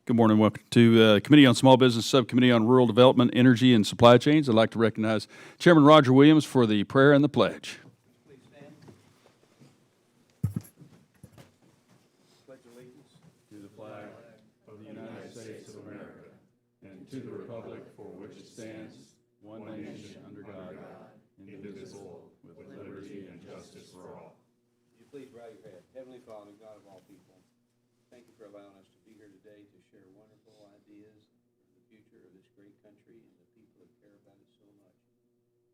Good morning. Welcome to Committee on Small Business, Subcommittee on Rural Development, Energy, and Supply Chains. I'd like to recognize Chairman Roger Williams for the prayer and the pledge. Please stand. Pledge allegiance To the flag of the United States of America and to the republic for which it stands, one nation under God, indivisible, with liberty and justice for all. Would you please bow your head? Heavenly Father, God of all people, thank you for allowing us to be here today to share wonderful ideas for the future of this great country and the people that care about it so much.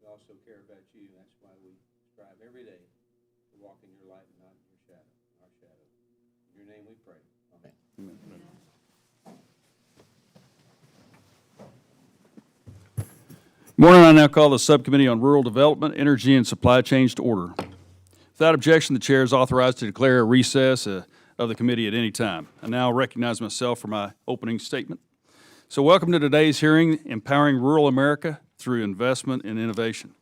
We also care about you. That's why we strive every day to walk in your light and not in your shadow, our shadow. In your name we pray. Amen. Amen. Morning, I now call the Subcommittee on Rural Development, Energy, and Supply Chains to order. Without objection, the Chair is authorized to declare a recess of the committee at any time. I now recognize myself for my opening statement. So welcome to today's hearing, Empowering Rural America Through Investment and Innovation.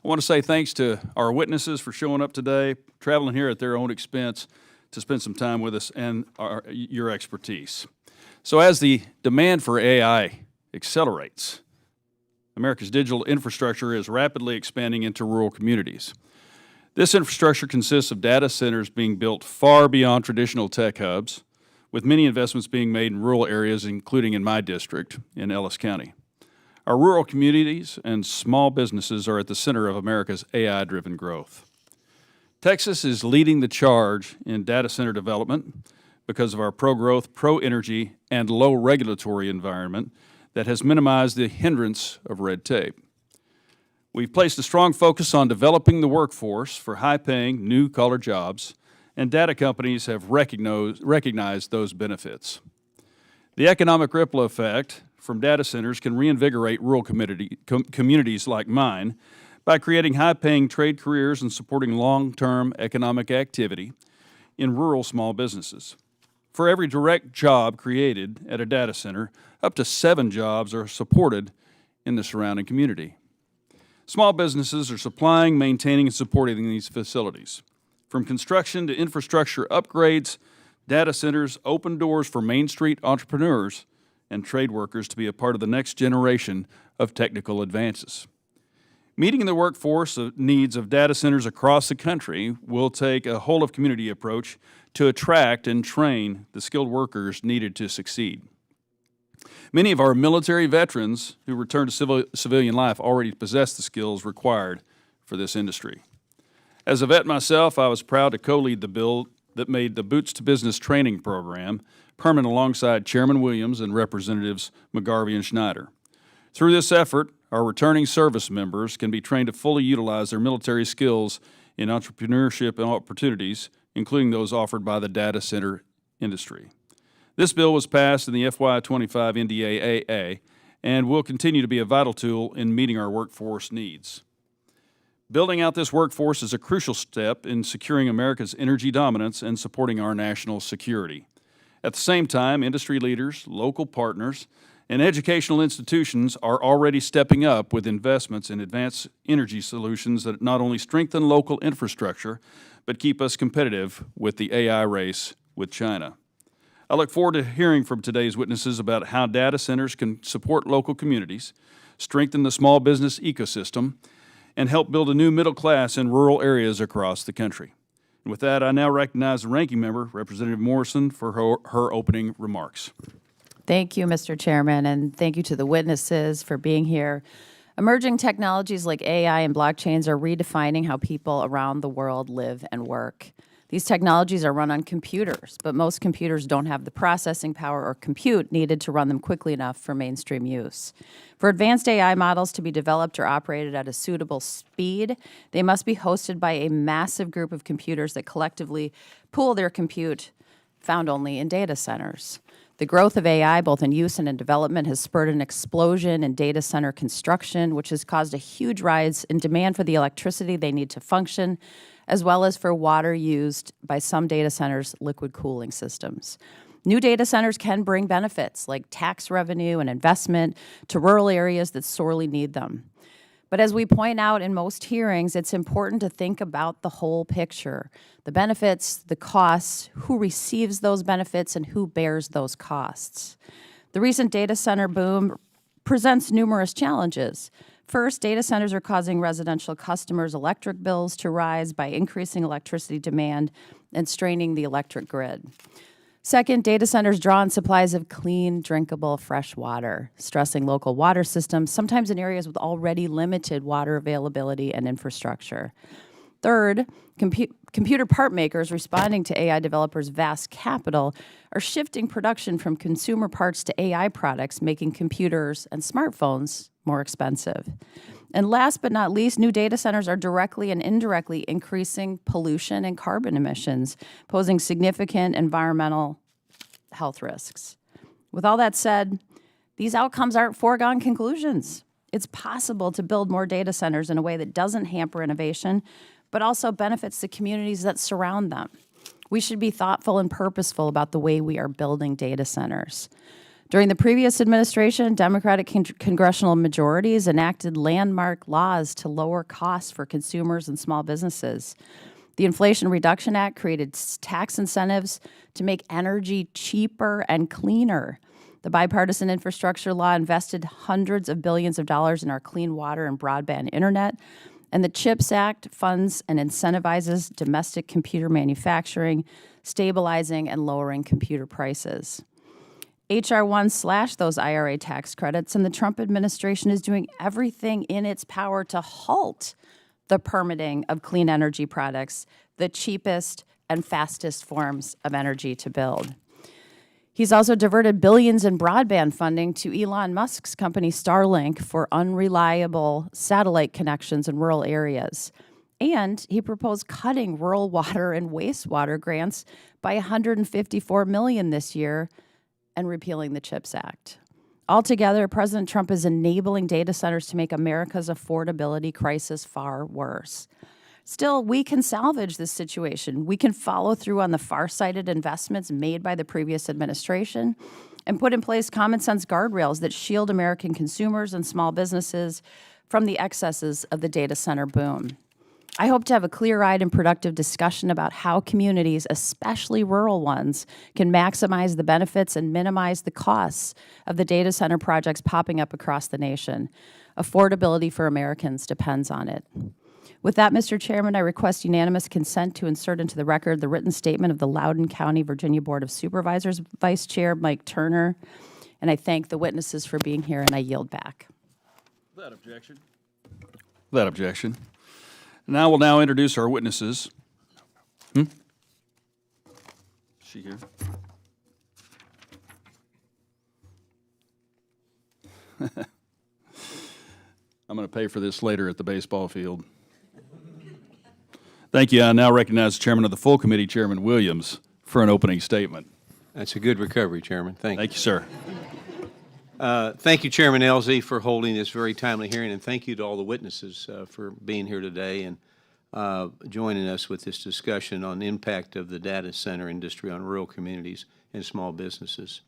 I want to say thanks to our witnesses for showing up today, traveling here at their own expense to spend some time with us and your expertise. So as the demand for AI accelerates, America's digital infrastructure is rapidly expanding into rural communities. This infrastructure consists of data centers being built far beyond traditional tech hubs, with many investments being made in rural areas, including in my district in Ellis County. Our rural communities and small businesses are at the center of America's AI-driven growth. Texas is leading the charge in data center development because of our pro-growth, pro-energy, and low regulatory environment that has minimized the hindrance of red tape. We've placed a strong focus on developing the workforce for high-paying, new-collar jobs, and data companies have recognized those benefits. The economic ripple effect from data centers can reinvigorate rural communities like mine by creating high-paying trade careers and supporting long-term economic activity in rural small businesses. For every direct job created at a data center, up to 7 jobs are supported in the surrounding community. Small businesses are supplying, maintaining, and supporting these facilities. From construction to infrastructure upgrades, data centers open doors for Main Street entrepreneurs and trade workers to be a part of the next generation of technical advances. Meeting the workforce needs of data centers across the country will take a whole-of-community approach to attract and train the skilled workers needed to succeed. Many of our military veterans who return to civilian life already possess the skills required for this industry. As a vet myself, I was proud to co-lead the bill that made the Boots to Business training program permanent alongside Chairman Williams and Representatives McGarvey and Schneider. Through this effort, our returning service members can be trained to fully utilize their military skills in entrepreneurship and opportunities, including those offered by the data center industry. This bill was passed in the FY25 NDAA and will continue to be a vital tool in meeting our workforce needs. Building out this workforce is a crucial step in securing America's energy dominance and supporting our national security. At the same time, industry leaders, local partners, and educational institutions are already stepping up with investments in advanced energy solutions that not only strengthen local infrastructure, but keep us competitive with the AI race with China. I look forward to hearing from today's witnesses about how data centers can support local communities, strengthen the small business ecosystem, and help build a new middle class in rural areas across the country. And with that, I now recognize the ranking member, Representative Morrison, for her opening remarks. Thank you, Mr. Chairman, and thank you to the witnesses for being here. Emerging technologies like AI and blockchains are redefining how people around the world live and work. These technologies are run on computers, but most computers don't have the processing power or compute needed to run them quickly enough for mainstream use. For advanced AI models to be developed or operated at a suitable speed, they must be hosted by a massive group of computers that collectively pool their compute, found only in data centers. The growth of AI, both in use and in development, has spurred an explosion in data center construction, which has caused a huge rise in demand for the electricity they need to function, as well as for water used by some data centers' liquid cooling systems. New data centers can bring benefits like tax revenue and investment to rural areas that sorely need them. But as we point out in most hearings, it's important to think about the whole picture, the benefits, the costs, who receives those benefits, and who bears those costs. The recent data center boom presents numerous challenges. First, data centers are causing residential customers' electric bills to rise by increasing electricity demand and straining the electric grid. Second, data centers draw on supplies of clean, drinkable, fresh water, stressing local water systems, sometimes in areas with already limited water availability and infrastructure. Third, computer part makers responding to AI developers' vast capital are shifting production from consumer parts to AI products, making computers and smartphones more expensive. And last but not least, new data centers are directly and indirectly increasing pollution and carbon emissions, posing significant environmental health risks. With all that said, these outcomes aren't foregone conclusions. It's possible to build more data centers in a way that doesn't hamper innovation, but also benefits the communities that surround them. We should be thoughtful and purposeful about the way we are building data centers. During the previous administration, Democratic congressional majorities enacted landmark laws to lower costs for consumers and small businesses. The Inflation Reduction Act created tax incentives to make energy cheaper and cleaner. The bipartisan infrastructure law invested hundreds of billions of dollars in our clean water and broadband internet. And the CHIPS Act funds and incentivizes domestic computer manufacturing, stabilizing and lowering computer prices. H.R. 1 slashed those IRA tax credits, and the Trump administration is doing everything in its power to halt the permitting of clean energy products, the cheapest and fastest forms of energy to build. He's also diverted billions in broadband funding to Elon Musk's company Starlink for unreliable satellite connections in rural areas. And he proposed cutting rural water and wastewater grants by $154 million this year and repealing the CHIPS Act. Altogether, President Trump is enabling data centers to make America's affordability crisis far worse. Still, we can salvage this situation. We can follow through on the far-sighted investments made by the previous administration and put in place common-sense guardrails that shield American consumers and small businesses from the excesses of the data center boom. I hope to have a clear-eyed and productive discussion about how communities, especially rural ones, can maximize the benefits and minimize the costs of the data center projects popping up across the nation. Affordability for Americans depends on it. With that, Mr. Chairman, I request unanimous consent to insert into the record the written statement of the Loudoun County, Virginia Board of Supervisors Vice Chair Mike Turner, and I thank the witnesses for being here, and I yield back. Without objection. Without objection. Now we'll now introduce our witnesses. Is she here? I'm going to pay for this later at the baseball field. Thank you. I now recognize the Chairman of the full committee, Chairman Williams, for an opening statement. That's a good recovery, Chairman. Thank you. Thank you, sir. Thank you, Chairman Ellzey, for holding this very timely hearing, and thank you to all the witnesses for being here today and joining us with this discussion on the impact of the data center industry on rural communities and small businesses.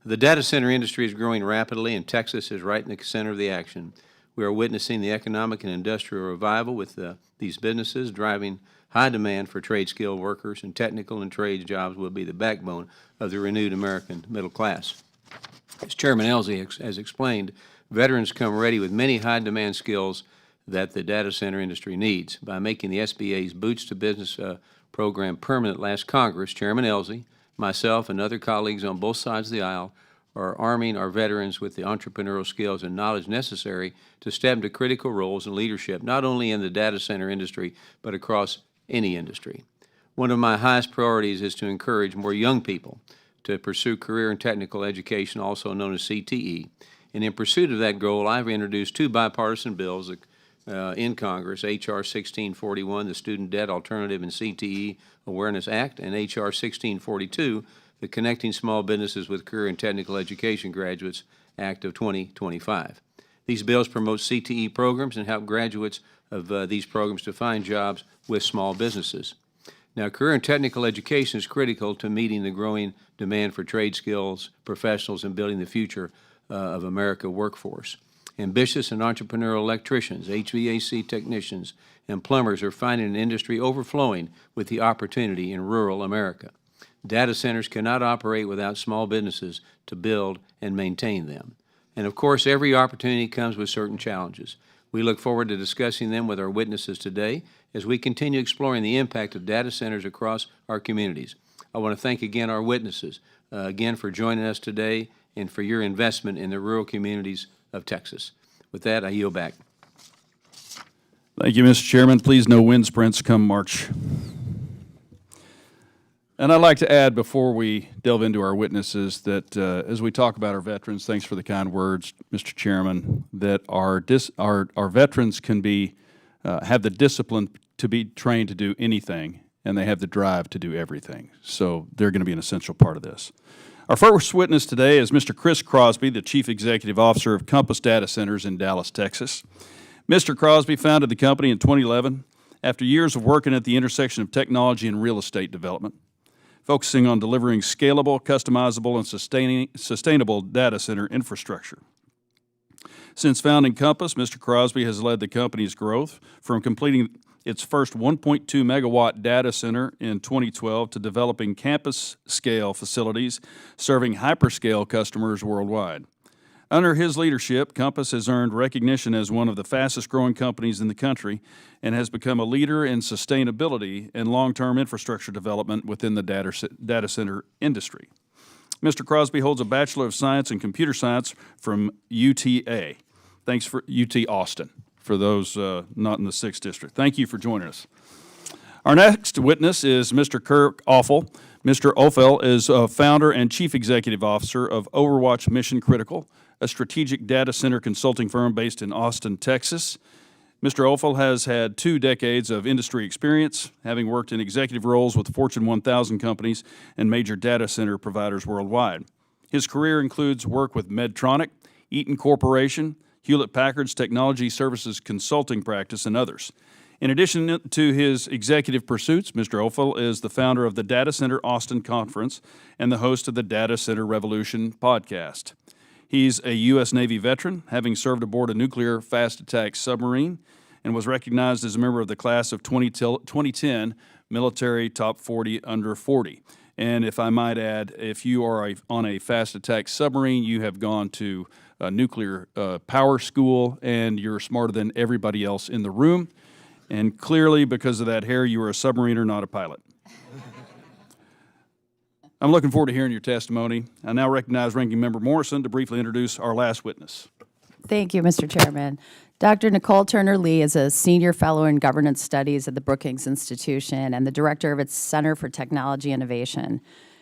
The data center industry is growing rapidly, and Texas is right in the center of the action. We are witnessing the economic and industrial revival with these businesses driving high demand for trade-skilled workers, and technical and trades jobs will be the backbone of the renewed American middle class. As Chairman Ellzey has explained, veterans come ready with many high-demand skills that the data center industry needs. By making the SBA's Boots to Business program permanent last Congress, Chairman Ellzey, myself, and other colleagues on both sides of the aisle are arming our veterans with the entrepreneurial skills and knowledge necessary to step into critical roles in leadership, not only in the data center industry, but across any industry. One of my highest priorities is to encourage more young people to pursue career and technical education, also known as CTE. And in pursuit of that goal, I've introduced two bipartisan bills in Congress, H.R. 1641, the Student Debt Alternative and CTE Awareness Act, and H.R. 1642, the Connecting Small Businesses with Career and Technical Education Graduates Act of 2025. These bills promote CTE programs and help graduates of these programs to find jobs with small businesses. Now, career and technical education is critical to meeting the growing demand for trade skills, professionals, and building the future of America workforce. Ambitious and entrepreneurial electricians, HVAC technicians, and plumbers are finding an industry overflowing with the opportunity in rural America. Data centers cannot operate without small businesses to build and maintain them. And of course, every opportunity comes with certain challenges. We look forward to discussing them with our witnesses today as we continue exploring the impact of data centers across our communities. I want to thank again our witnesses, again for joining us today and for your investment in the rural communities of Texas. With that, I yield back. Thank you, Mr. Chairman. Please, no wind sprints come March. And I'd like to add before we delve into our witnesses that as we talk about our veterans, thanks for the kind words, Mr. Chairman, that our veterans can be have the discipline to be trained to do anything, and they have the drive to do everything. So they're going to be an essential part of this. Our first witness today is Mr. Chris Crosby, the Chief Executive Officer of Compass Datacenters in Dallas, Texas. Mr. Crosby founded the company in 2011 after years of working at the intersection of technology and real estate development, focusing on delivering scalable, customizable, and sustainable data center infrastructure. Since founding Compass, Mr. Crosby has led the company's growth from completing its first 1.2 megawatt data center in 2012 to developing campus-scale facilities serving hyperscale customers worldwide. Under his leadership, Compass has earned recognition as one of the fastest-growing companies in the country and has become a leader in sustainability and long-term infrastructure development within the data center industry. Mr. Crosby holds a Bachelor of Science in Computer Science from UTA. Thanks for UT Austin, for those not in the 6th District. Thank you for joining us. Our next witness is Mr. Kirk Offel. Mr. Offel is founder and Chief Executive Officer of OVERWATCH Mission Critical, a strategic data center consulting firm based in Austin, Texas. Mr. Offel has had 2 decades of industry experience, having worked in executive roles with Fortune 1000 companies and major data center providers worldwide. His career includes work with Medtronic, Eaton Corporation, Hewlett-Packard's Technology Services Consulting Practice, and others. In addition to his executive pursuits, Mr. Offel is the founder of the Data Center Austin Conference and the host of the Data Center Revolution podcast. He's a U.S. Navy veteran, having served aboard a nuclear fast attack submarine, and was recognized as a member of the class of 2010 Military Top 40 Under 40. And if I might add, if you are on a fast attack submarine, you have gone to a nuclear power school, and you're smarter than everybody else in the room. And clearly, because of that hair, you are a submariner, not a pilot. I'm looking forward to hearing your testimony. I now recognize Ranking Member Morrison to briefly introduce our last witness. Thank you, Mr. Chairman. Dr. Nicol Turner-Lee is a senior fellow in governance studies at the Brookings Institution and the director of its Center for Technology Innovation.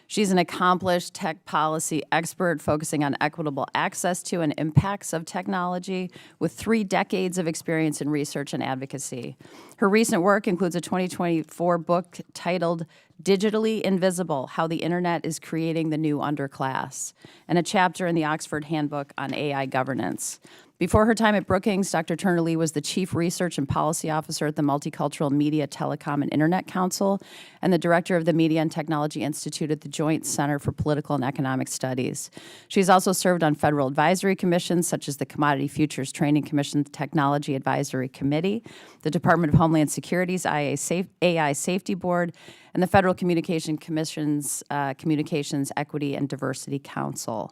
She's an accomplished tech policy expert focusing on equitable access to and impacts of technology with 3 decades of experience in research and advocacy. Her recent work includes a 2024 book titled Digitally Invisible: How the Internet is Creating the New Underclass, and a chapter in the Oxford Handbook on AI Governance. Before her time at Brookings, Dr. Turner-Lee was the Chief Research and Policy Officer at the Multicultural Media, Telecom, and Internet Council and the Director of the Media and Technology Institute at the Joint Center for Political and Economic Studies. She's also served on federal advisory commissions such as the Commodity Futures Training Commission Technology Advisory Committee, the Department of Homeland Security's AI Safety Board, and the Federal Communication Commission's Communications Equity and Diversity Council.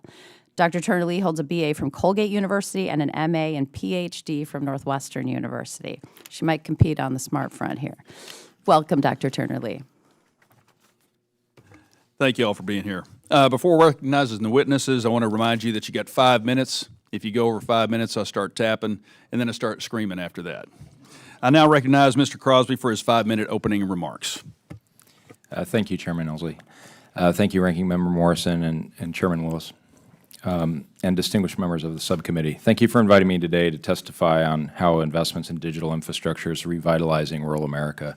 Dr. Turner-Lee holds a BA from Colgate University and an MA and PhD from Northwestern University. She might compete on the smart front here. Welcome, Dr. Turner-Lee. Thank you all for being here. Before recognizing the witnesses, I want to remind you that you got 5 minutes. If you go over 5 minutes, I'll start tapping, and then I start screaming after that. I now recognize Mr. Crosby for his 5-minute opening remarks. Thank you, Chairman Ellzey. Thank you, Ranking Member Morrison and Chairman Willis. And distinguished members of the subcommittee. Thank you for inviting me today to testify on how investments in digital infrastructure is revitalizing rural America.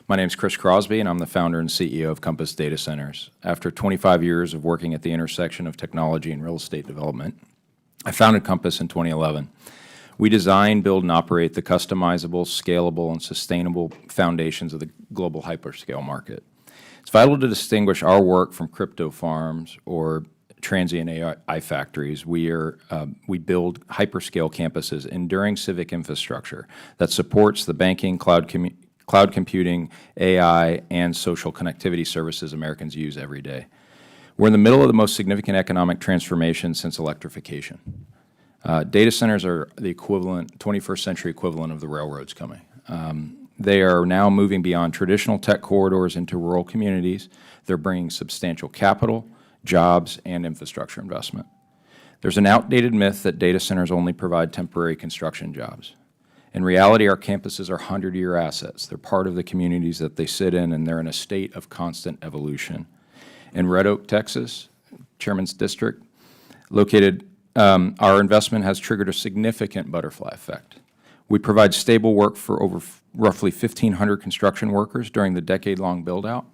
My name is Chris Crosby, and I'm the founder and CEO of Compass Datacenters. After 25 years of working at the intersection of technology and real estate development, I founded Compass in 2011. We design, build, and operate the customizable, scalable, and sustainable foundations of the global hyperscale market. It's vital to distinguish our work from crypto farms or transient AI factories. We build hyperscale campuses, enduring civic infrastructure that supports the banking, cloud computing, AI, and social connectivity services Americans use every day. We're in the middle of the most significant economic transformation since electrification. Data centers are the equivalent, 21st century equivalent of the railroads coming. They are now moving beyond traditional tech corridors into rural communities. They're bringing substantial capital, jobs, and infrastructure investment. There's an outdated myth that data centers only provide temporary construction jobs. In reality, our campuses are 100-year assets. They're part of the communities that they sit in, and they're in a state of constant evolution. In Red Oak, Texas, Chairman's district, located, our investment has triggered a significant butterfly effect. We provide stable work for over roughly 1,500 construction workers during the decade-long build-out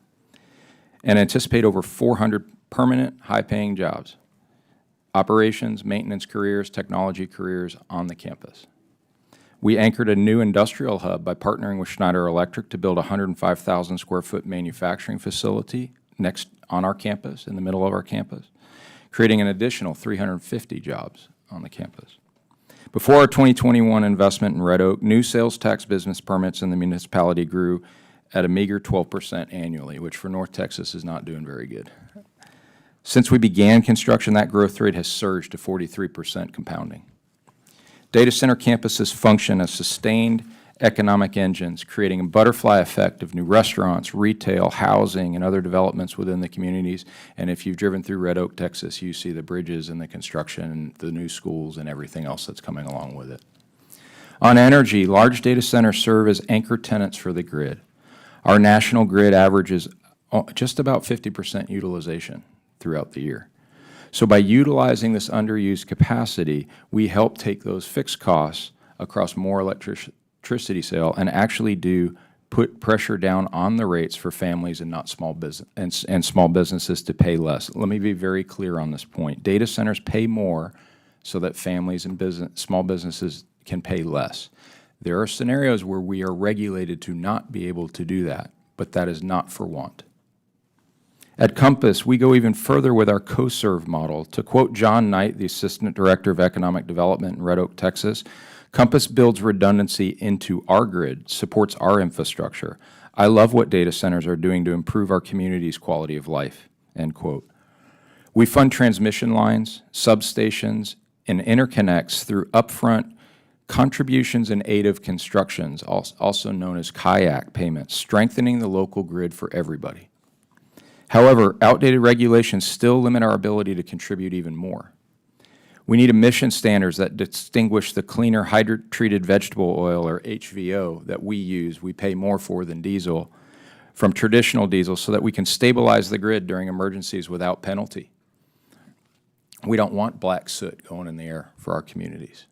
and anticipate over 400 permanent, high-paying jobs, operations, maintenance careers, technology careers on the campus. We anchored a new industrial hub by partnering with Schneider Electric to build a 105,000 square foot manufacturing facility next on our campus, in the middle of our campus, creating an additional 350 jobs on the campus. Before our 2021 investment in Red Oak, new sales tax business permits in the municipality grew at a meager 12% annually, which for North Texas is not doing very good. Since we began construction, that growth rate has surged to 43% compounding. Data center campuses function as sustained economic engines, creating a butterfly effect of new restaurants, retail, housing, and other developments within the communities. And if you've driven through Red Oak, Texas, you see the bridges and the construction, and the new schools, and everything else that's coming along with it. On energy, large data centers serve as anchor tenants for the grid. Our national grid averages just about 50% utilization throughout the year. So by utilizing this underused capacity, we help take those fixed costs across more electricity sale and actually do put pressure down on the rates for families and not small business and small businesses to pay less. Let me be very clear on this point. Data centers pay more so that families and small businesses can pay less. There are scenarios where we are regulated to not be able to do that, but that is not for want. At Compass, we go even further with our co-serve model. To quote John Knight, the Assistant Director of Economic Development in Red Oak, Texas, Compass builds redundancy into our grid, supports our infrastructure. I love what data centers are doing to improve our community's quality of life, end quote. We fund transmission lines, substations, and interconnects through upfront contributions in aid of constructions, also known as kayak payments, strengthening the local grid for everybody. However, outdated regulations still limit our ability to contribute even more. We need emission standards that distinguish the cleaner hydrotreated vegetable oil, or HVO, that we use, we pay more for than diesel, from traditional diesel, so that we can stabilize the grid during emergencies without penalty. We don't want black soot going in the air for our communities.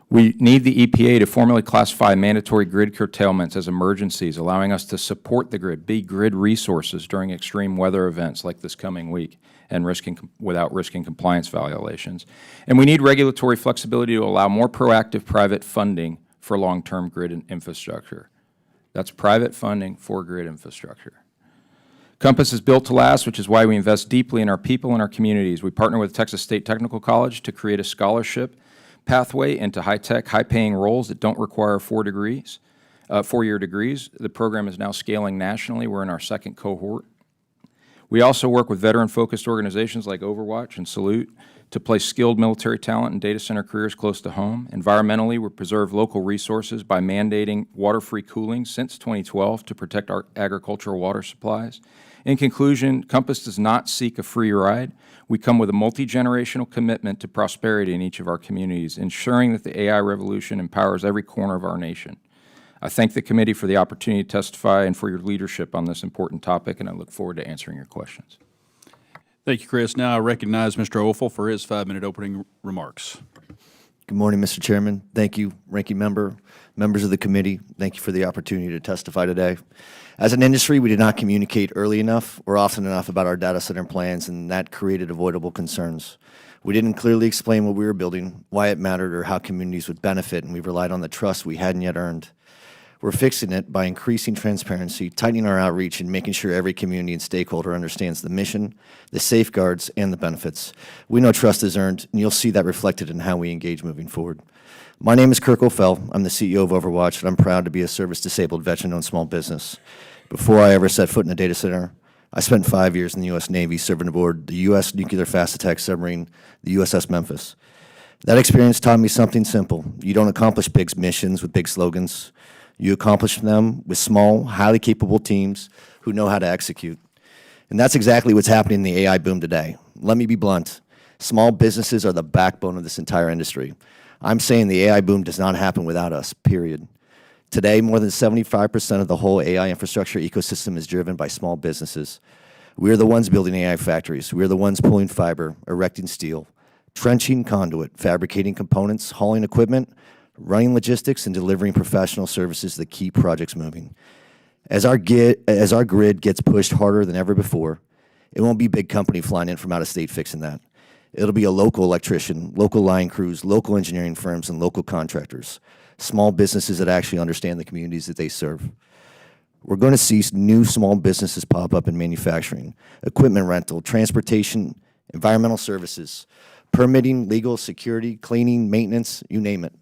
We need the EPA to formally classify mandatory grid curtailments as emergencies, allowing us to support the grid, be grid resources during extreme weather events like this coming week, and without risking compliance violations. And we need regulatory flexibility to allow more proactive private funding for long-term grid and infrastructure. That's private funding for grid infrastructure. Compass is built to last, which is why we invest deeply in our people and our communities. We partner with Texas State Technical College to create a scholarship pathway into high-tech, high-paying roles that don't require four-year degrees. The program is now scaling nationally. We're in our second cohort. We also work with veteran-focused organizations like OVERWATCH and Salute to place skilled military talent in data center careers close to home. Environmentally, we preserve local resources by mandating water-free cooling since 2012 to protect our agricultural water supplies. In conclusion, Compass does not seek a free ride. We come with a multi-generational commitment to prosperity in each of our communities, ensuring that the AI revolution empowers every corner of our nation. I thank the committee for the opportunity to testify and for your leadership on this important topic, and I look forward to answering your questions. Thank you, Chris. Now I recognize Mr. Offel for his 5-minute opening remarks. Good morning, Mr. Chairman. Thank you, Ranking Member, members of the committee. Thank you for the opportunity to testify today. As an industry, we did not communicate early enough or often enough about our data center plans, and that created avoidable concerns. We didn't clearly explain what we were building, why it mattered, or how communities would benefit, and we relied on the trust we hadn't yet earned. We're fixing it by increasing transparency, tightening our outreach, and making sure every community and stakeholder understands the mission, the safeguards, and the benefits. We know trust is earned, and you'll see that reflected in how we engage moving forward. My name is Kirk Offel. I'm the CEO of OVERWATCH, and I'm proud to be a service-disabled veteran-owned small business. Before I ever set foot in a data center, I spent 5 years in the U.S. Navy serving aboard the U.S. nuclear fast attack submarine, the USS Memphis. That experience taught me something simple. You don't accomplish big missions with big slogans. You accomplish them with small, highly capable teams who know how to execute. And that's exactly what's happening in the AI boom today. Let me be blunt. Small businesses are the backbone of this entire industry. I'm saying the AI boom does not happen without us, period. Today, more than 75% of the whole AI infrastructure ecosystem is driven by small businesses. We're the ones building AI factories. We're the ones pulling fiber, erecting steel, trenching conduit, fabricating components, hauling equipment, running logistics, and delivering professional services that keep projects moving. As our grid gets pushed harder than ever before, it won't be big company flying in from out of state fixing that. It'll be a local electrician, local line crews, local engineering firms, and local contractors, small businesses that actually understand the communities that they serve. We're going to see new small businesses pop up in manufacturing, equipment rental, transportation, environmental services, permitting, legal, security, cleaning, maintenance, you name it.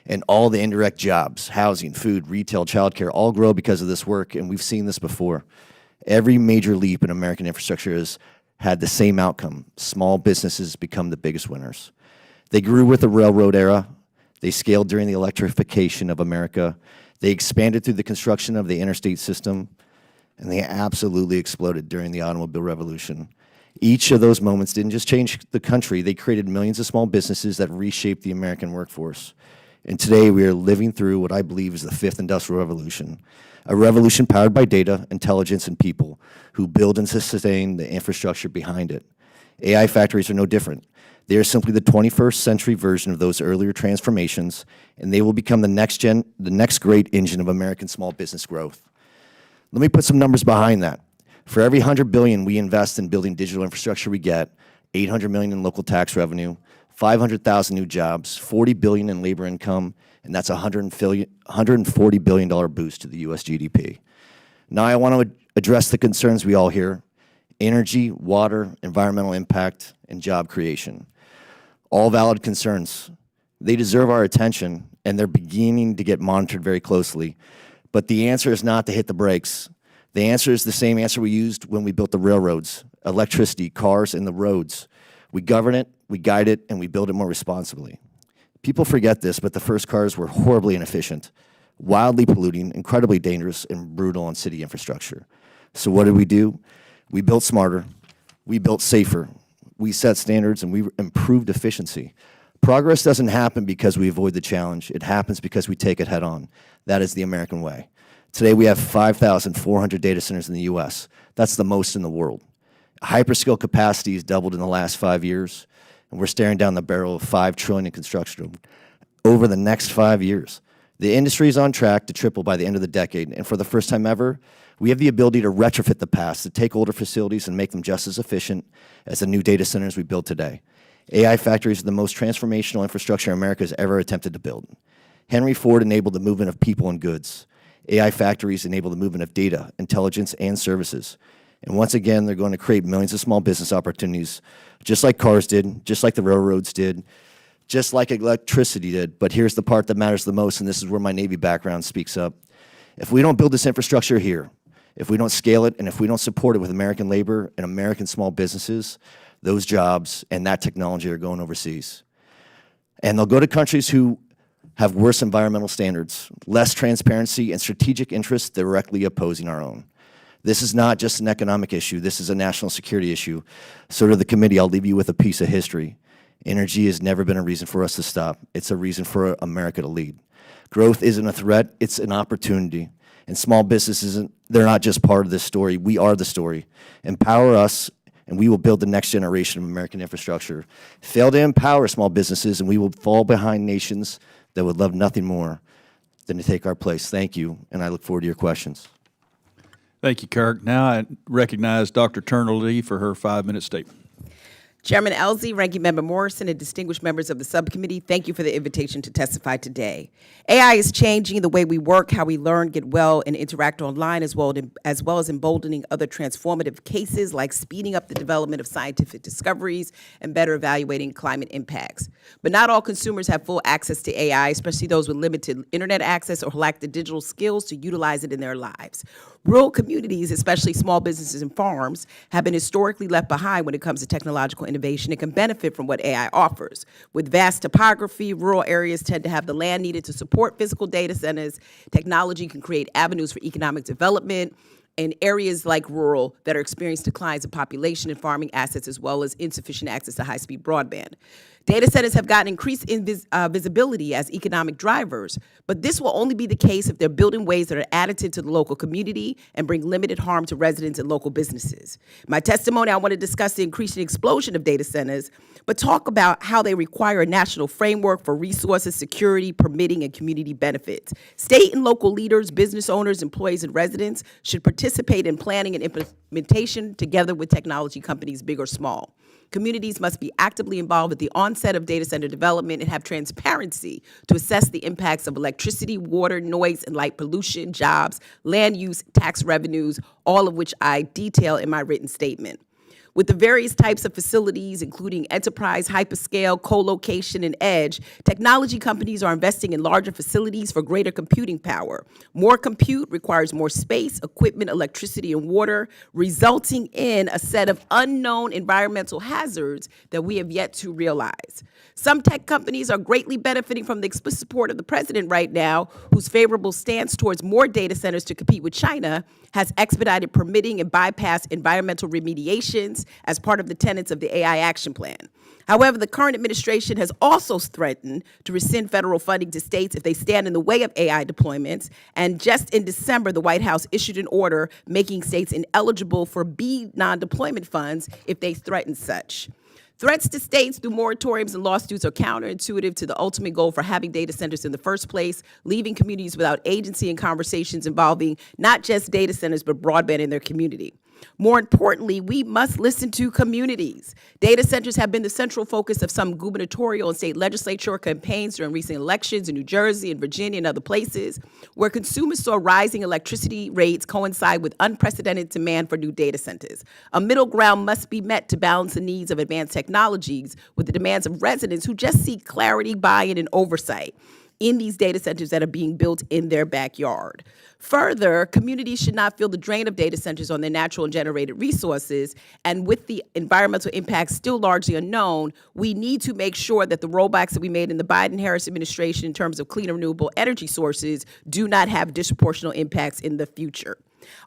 And all the indirect jobs, housing, food, retail, childcare, all grow because of this work, and we've seen this before. Every major leap in American infrastructure has had the same outcome. Small businesses become the biggest winners. They grew with the railroad era. They scaled during the electrification of America. They expanded through the construction of the interstate system, and they absolutely exploded during the automobile revolution. Each of those moments didn't just change the country, they created millions of small businesses that reshaped the American workforce. And today we are living through what I believe is the fifth industrial revolution, a revolution powered by data, intelligence, and people who build and sustain the infrastructure behind it. AI factories are no different. They are simply the 21st century version of those earlier transformations, and they will become the next great engine of American small business growth. Let me put some numbers behind that. For every $100 billion we invest in building digital infrastructure, we get $800 million in local tax revenue, 500,000 new jobs, $40 billion in labor income, and that's a $140 billion boost to the U.S. GDP. Now I want to address the concerns we all hear: energy, water, environmental impact, and job creation. All valid concerns. They deserve our attention, and they're beginning to get monitored very closely. But the answer is not to hit the brakes. The answer is the same answer we used when we built the railroads, electricity, cars, and the roads. We govern it, we guide it, and we build it more responsibly. People forget this, but the first cars were horribly inefficient, wildly polluting, incredibly dangerous, and brutal on city infrastructure. So what did we do? We built smarter, we built safer, we set standards, and we improved efficiency. Progress doesn't happen because we avoid the challenge. It happens because we take it head on. That is the American way. Today we have 5,400 data centers in the U.S. That's the most in the world. Hyperscale capacity has doubled in the last 5 years, and we're staring down the barrel of $5 trillion in construction over the next 5 years. The industry is on track to triple by the end of the decade, and for the first time ever, we have the ability to retrofit the past, to take older facilities and make them just as efficient as the new data centers we build today. AI factories are the most transformational infrastructure America has ever attempted to build. Henry Ford enabled the movement of people and goods. AI factories enable the movement of data, intelligence, and services. And once again, they're going to create millions of small business opportunities, just like cars did, just like the railroads did, just like electricity did. But here's the part that matters the most, and this is where my Navy background speaks up. If we don't build this infrastructure here, if we don't scale it, and if we don't support it with American labor and American small businesses, those jobs and that technology are going overseas. And they'll go to countries who have worse environmental standards, less transparency, and strategic interests directly opposing our own. This is not just an economic issue. This is a national security issue. So to the committee, I'll leave you with a piece of history. Energy has never been a reason for us to stop. It's a reason for America to lead. Growth isn't a threat, it's an opportunity. And small businesses, they're not just part of this story. We are the story. Empower us, and we will build the next generation of American infrastructure. Fail to empower small businesses, and we will fall behind nations that would love nothing more than to take our place. Thank you, and I look forward to your questions. Thank you, Kirk. Now I recognize Dr. Turnerly for her 5-minute statement. Chairman Ellzey, Ranking Member Morrison, and distinguished members of the subcommittee, thank you for the invitation to testify today. AI is changing the way we work, how we learn, get well, and interact online, as well as emboldening other transformative cases like speeding up the development of scientific discoveries and better evaluating climate impacts. But not all consumers have full access to AI, especially those with limited internet access or lack the digital skills to utilize it in their lives. Rural communities, especially small businesses and farms, have been historically left behind when it comes to technological innovation and can benefit from what AI offers. With vast topography, rural areas tend to have the land needed to support physical data centers. Technology can create avenues for economic development in areas like rural that are experiencing declines in population and farming assets, as well as insufficient access to high-speed broadband. Data centers have gotten increased visibility as economic drivers, but this will only be the case if they're built in ways that are additive to the local community and bring limited harm to residents and local businesses. In my testimony, I want to discuss the increasing explosion of data centers, but talk about how they require a national framework for resources, security, permitting, and community benefits. State and local leaders, business owners, employees, and residents should participate in planning and implementation together with technology companies, big or small. Communities must be actively involved at the onset of data center development and have transparency to assess the impacts of electricity, water, noise, and light pollution, jobs, land use, tax revenues, all of which I detail in my written statement. With the various types of facilities, including enterprise, hyperscale, co-location, and edge, technology companies are investing in larger facilities for greater computing power. More compute requires more space, equipment, electricity, and water, resulting in a set of unknown environmental hazards that we have yet to realize. Some tech companies are greatly benefiting from the explicit support of the president right now, whose favorable stance towards more data centers to compete with China has expedited permitting and bypassed environmental remediations as part of the tenets of the AI Action Plan. However, the current administration has also threatened to rescind federal funding to states if they stand in the way of AI deployments, and just in December, the White House issued an order making states ineligible for BEAD non-deployment funds if they threaten such. Threats to states through moratoriums and lawsuits are counterintuitive to the ultimate goal for having data centers in the first place, leaving communities without agency in conversations involving not just data centers, but broadband in their community. More importantly, we must listen to communities. Data centers have been the central focus of some gubernatorial and state legislature campaigns during recent elections in New Jersey and Virginia and other places, where consumers saw rising electricity rates coincide with unprecedented demand for new data centers. A middle ground must be met to balance the needs of advanced technologies with the demands of residents who just seek clarity, buy-in, and oversight in these data centers that are being built in their backyard. Further, communities should not feel the drain of data centers on their natural and generated resources, and with the environmental impacts still largely unknown, we need to make sure that the rollbacks that we made in the Biden-Harris administration in terms of clean renewable energy sources do not have disproportional impacts in the future.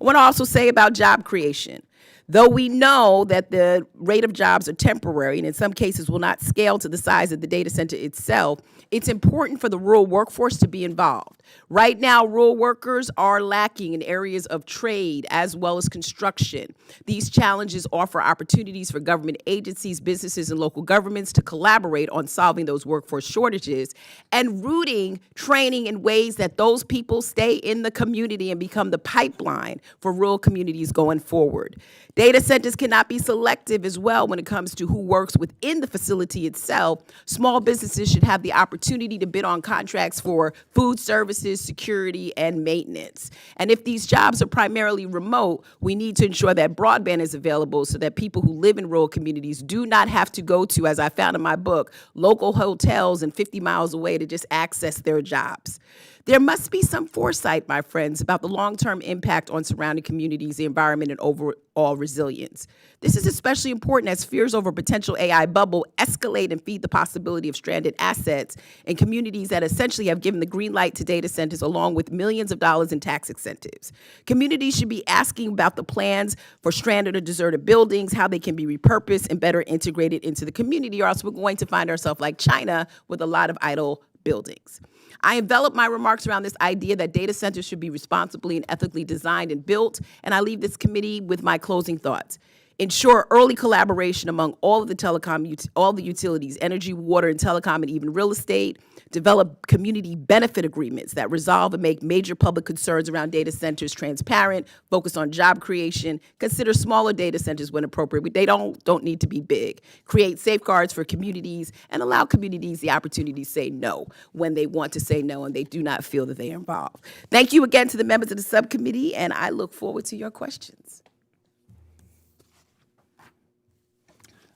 I want to also say about job creation. Though we know that the rate of jobs are temporary and in some cases will not scale to the size of the data center itself, it's important for the rural workforce to be involved. Right now, rural workers are lacking in areas of trade as well as construction. These challenges offer opportunities for government agencies, businesses, and local governments to collaborate on solving those workforce shortages and rooting training in ways that those people stay in the community and become the pipeline for rural communities going forward. Data centers cannot be selective as well when it comes to who works within the facility itself. Small businesses should have the opportunity to bid on contracts for food services, security, and maintenance. And if these jobs are primarily remote, we need to ensure that broadband is available so that people who live in rural communities do not have to go to, as I found in my book, local hotels and 50 miles away to just access their jobs. There must be some foresight, my friends, about the long-term impact on surrounding communities, the environment, and overall resilience. This is especially important as fears over potential AI bubble escalate and feed the possibility of stranded assets in communities that essentially have given the green light to data centers along with millions of dollars in tax incentives. Communities should be asking about the plans for stranded or deserted buildings, how they can be repurposed and better integrated into the community, or else we're going to find ourselves like China with a lot of idle buildings. I envelop my remarks around this idea that data centers should be responsibly and ethically designed and built, and I leave this committee with my closing thoughts. ensure early collaboration among all of the all the utilities, energy, water, and telecom, and even real estate. Develop community benefit agreements that resolve and make major public concerns around data centers transparent, focus on job creation, consider smaller data centers when appropriate. They don't need to be big. Create safeguards for communities and allow communities the opportunity to say no when they want to say no and they do not feel that they are involved. Thank you again to the members of the subcommittee, and I look forward to your questions.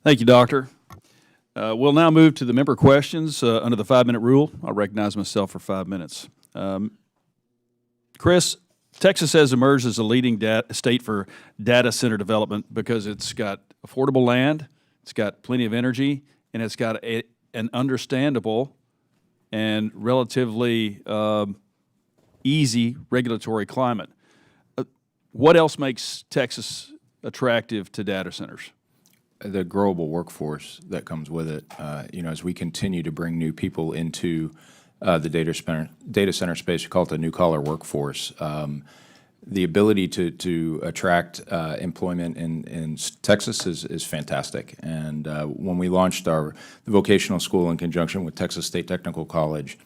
Thank you, Doctor. We'll now move to the member questions under the 5-minute rule. I'll recognize myself for 5 minutes. Chris, Texas has emerged as a leading state for data center development because it's got affordable land, it's got plenty of energy, and it's got an understandable and relatively easy regulatory climate. What else makes Texas attractive to data centers? The growable workforce that comes with it. As we continue to bring new people into the data center space, we call it the new collar workforce. The ability to attract employment in Texas is fantastic. And when we launched the vocational school in conjunction with Texas State Technical College,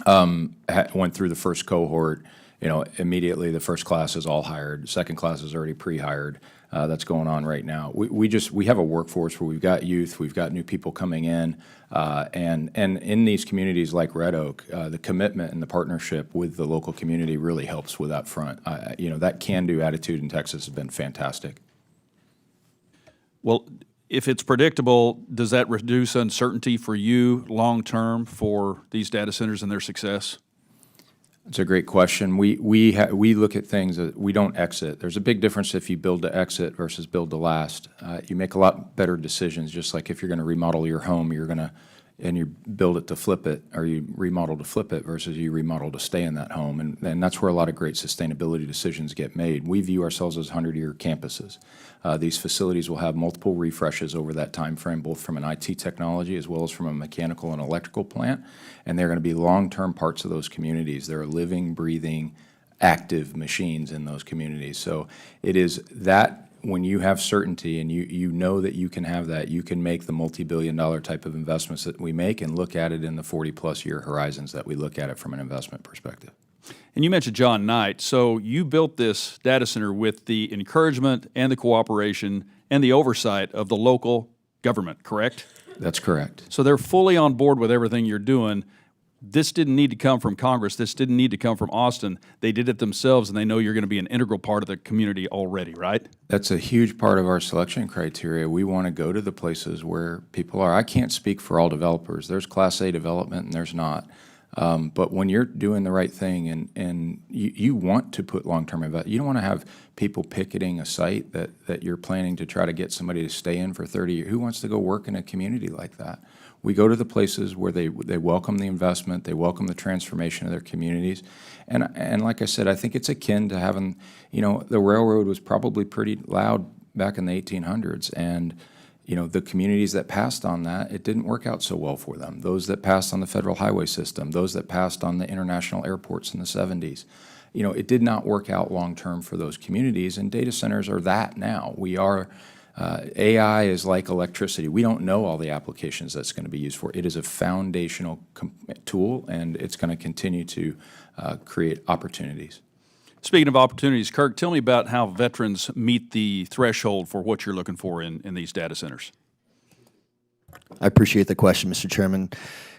went through the first cohort. Immediately the first class is all hired. Second class is already pre-hired. That's going on right now. We have a workforce where we've got youth, we've got new people coming in, and in these communities like Red Oak, the commitment and the partnership with the local community really helps with that front. That can-do attitude in Texas has been fantastic. Well, if it's predictable, does that reduce uncertainty for you long-term for these data centers and their success? It's a great question. We look at things that we don't exit. There's a big difference if you build to exit versus build to last. You make a lot better decisions, just like if you're going to remodel your home, and you build it to flip it, or you remodel to flip it versus you remodel to stay in that home. And that's where a lot of great sustainability decisions get made. We view ourselves as 100-year campuses. These facilities will have multiple refreshes over that time frame, both from an IT technology as well as from a mechanical and electrical plant. And they're going to be long-term parts of those communities. They're living, breathing, active machines in those communities. So it is that when you have certainty and you know that you can have that, you can make the multi-billion-dollar type of investments that we make and look at it in the 40-plus year horizons that we look at it from an investment perspective. And you mentioned John Knight. So you built this data center with the encouragement and the cooperation and the oversight of the local government, correct? That's correct. So they're fully on board with everything you're doing. This didn't need to come from Congress. This didn't need to come from Austin. They did it themselves, and they know you're going to be an integral part of the community already, right? That's a huge part of our selection criteria. We want to go to the places where people are. I can't speak for all developers. There's Class A development and there's not. But when you're doing the right thing and you want to put long-term investment, you don't want to have people picketing a site that you're planning to try to get somebody to stay in for 30 years. Who wants to go work in a community like that? We go to the places where they welcome the investment, they welcome the transformation of their communities. And like I said, I think it's akin to having, the railroad was probably pretty loud back in the 1800s. And the communities that passed on that, it didn't work out so well for them. Those that passed on the federal highway system, those that passed on the international airports in the 70s, it did not work out long-term for those communities, and data centers are that now. We are, AI is like electricity. We don't know all the applications that's going to be used for. It is a foundational tool, and it's going to continue to create opportunities. Speaking of opportunities, Kirk, tell me about how veterans meet the threshold for what you're looking for in these data centers. I appreciate the question, Mr. Chairman.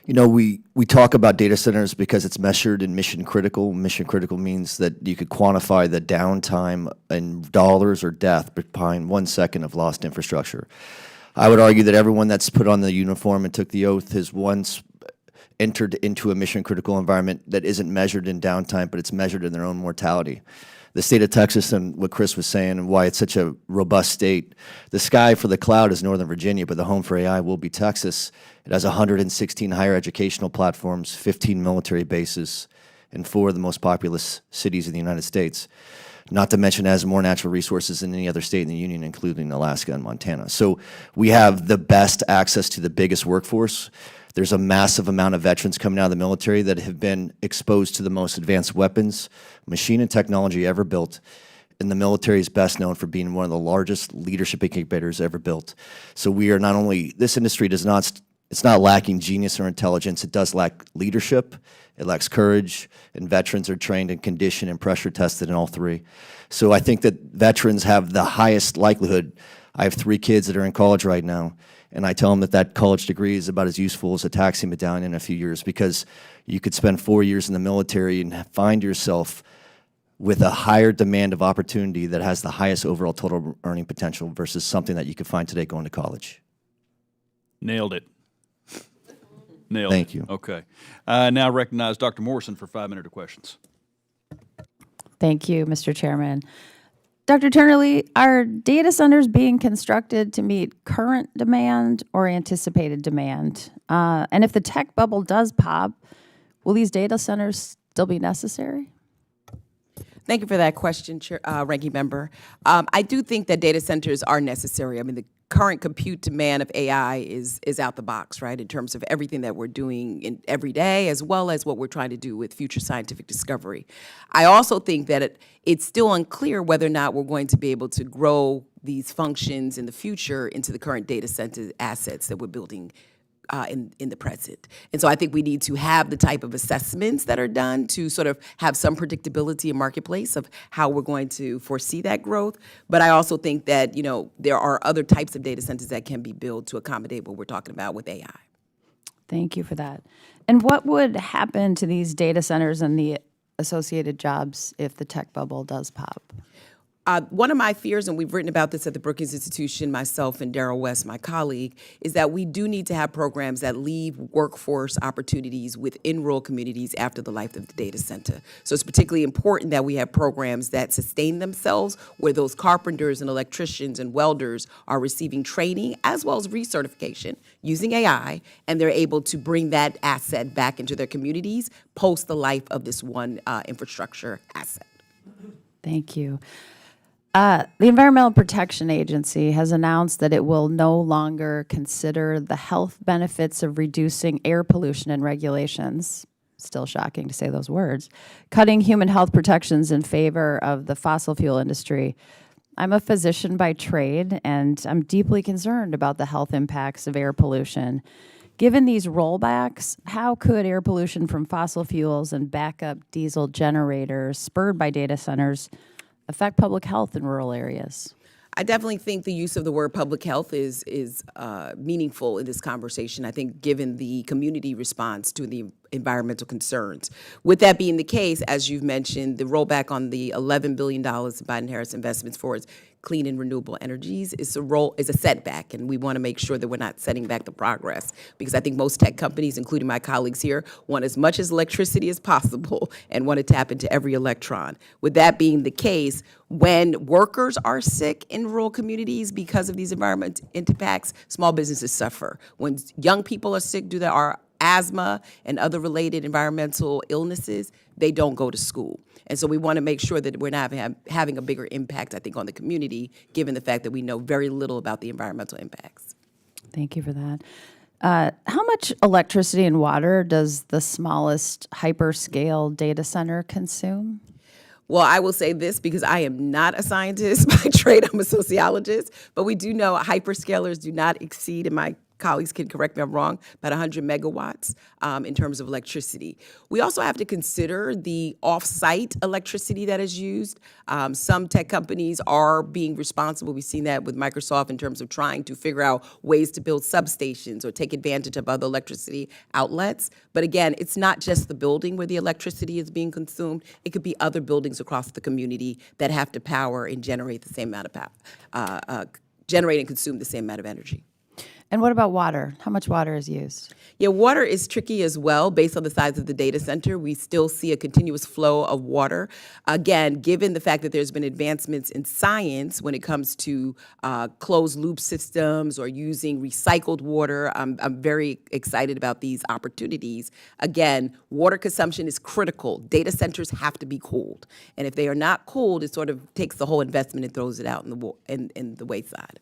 We talk about data centers because it's measured in mission critical. Mission critical means that you could quantify the downtime in dollars or death behind 1 second of lost infrastructure. I would argue that everyone that's put on the uniform and took the oath has once entered into a mission critical environment that isn't measured in downtime, but it's measured in their own mortality. The state of Texas, and what Chris was saying and why it's such a robust state, the sky for the cloud is Northern Virginia, but the home for AI will be Texas. It has 116 higher educational platforms, 15 military bases, and 4 of the most populous cities in the United States. Not to mention it has more natural resources than any other state in the union, including Alaska and Montana. So we have the best access to the biggest workforce. There's a massive amount of veterans coming out of the military that have been exposed to the most advanced weapons, machine and technology ever built. and the military is best known for being one of the largest leadership incubators ever built. So we are not only, this industry does not, it's not lacking genius or intelligence, it does lack leadership, it lacks courage, and veterans are trained and conditioned and pressure tested in all three. So I think that veterans have the highest likelihood. I have 3 kids that are in college right now, and I tell them that that college degree is about as useful as a taxi medallion in a few years, because you could spend 4 years in the military and find yourself with a higher demand of opportunity that has the highest overall total earning potential versus something that you could find today going to college. Nailed it. Nailed it. Thank you. Okay. I now recognize Dr. Morrison for 5-minute questions. Thank you, Mr. Chairman. Dr. Turnerly, are data centers being constructed to meet current demand or anticipated demand? And if the tech bubble does pop, will these data centers still be necessary? Thank you for that question, Ranking Member. I do think that data centers are necessary. I mean, the current compute demand of AI is out the box, right, in terms of everything that we're doing every day, as well as what we're trying to do with future scientific discovery. I also think that it's still unclear whether or not we're going to be able to grow these functions in the future into the current data center assets that we're building in the present. And so I think we need to have the type of assessments that are done to sort of have some predictability in marketplace of how we're going to foresee that growth. But I also think that, you know, there are other types of data centers that can be built to accommodate what we're talking about with AI. Thank you for that. And what would happen to these data centers and the associated jobs if the tech bubble does pop? One of my fears, and we've written about this at the Brookings Institution, myself and Darrell West, my colleague, is that we do need to have programs that leave workforce opportunities within rural communities after the life of the data center. So it's particularly important that we have programs that sustain themselves, where those carpenters and electricians and welders are receiving training as well as recertification using AI, and they're able to bring that asset back into their communities post the life of this one infrastructure asset. Thank you. The Environmental Protection Agency has announced that it will no longer consider the health benefits of reducing air pollution and regulations, still shocking to say those words, cutting human health protections in favor of the fossil fuel industry. I'm a physician by trade, and I'm deeply concerned about the health impacts of air pollution. Given these rollbacks, how could air pollution from fossil fuels and backup diesel generators spurred by data centers affect public health in rural areas? I definitely think the use of the word public health is meaningful in this conversation, I think, given the community response to the environmental concerns. With that being the case, as you've mentioned, the rollback on the $11 billion Biden-Harris investments for its clean and renewable energies is a setback, and we want to make sure that we're not setting back the progress, because I think most tech companies, including my colleagues here, want as much as electricity as possible and want to tap into every electron. With that being the case, when workers are sick in rural communities because of these environmental impacts, small businesses suffer. When young people are sick due to our asthma and other related environmental illnesses, they don't go to school. And so we want to make sure that we're not having a bigger impact, I think, on the community, given the fact that we know very little about the environmental impacts. Thank you for that. How much electricity and water does the smallest hyperscale data center consume? Well, I will say this, because I am not a scientist by trade, I'm a sociologist, but we do know hyperscalers do not exceed, and my colleagues can correct me if I'm wrong, about 100 megawatts in terms of electricity. We also have to consider the off-site electricity that is used. Some tech companies are being responsible. We've seen that with Microsoft in terms of trying to figure out ways to build substations or take advantage of other electricity outlets. But again, it's not just the building where the electricity is being consumed. It could be other buildings across the community that have to power and generate the same amount of power, generate and consume the same amount of energy. And what about water? How much water is used? Yeah, water is tricky as well. Based on the size of the data center, we still see a continuous flow of water. Again, given the fact that there's been advancements in science when it comes to closed loop systems or using recycled water, I'm very excited about these opportunities. Again, water consumption is critical. Data centers have to be cooled. And if they are not cooled, it sort of takes the whole investment and throws it out in the wayside.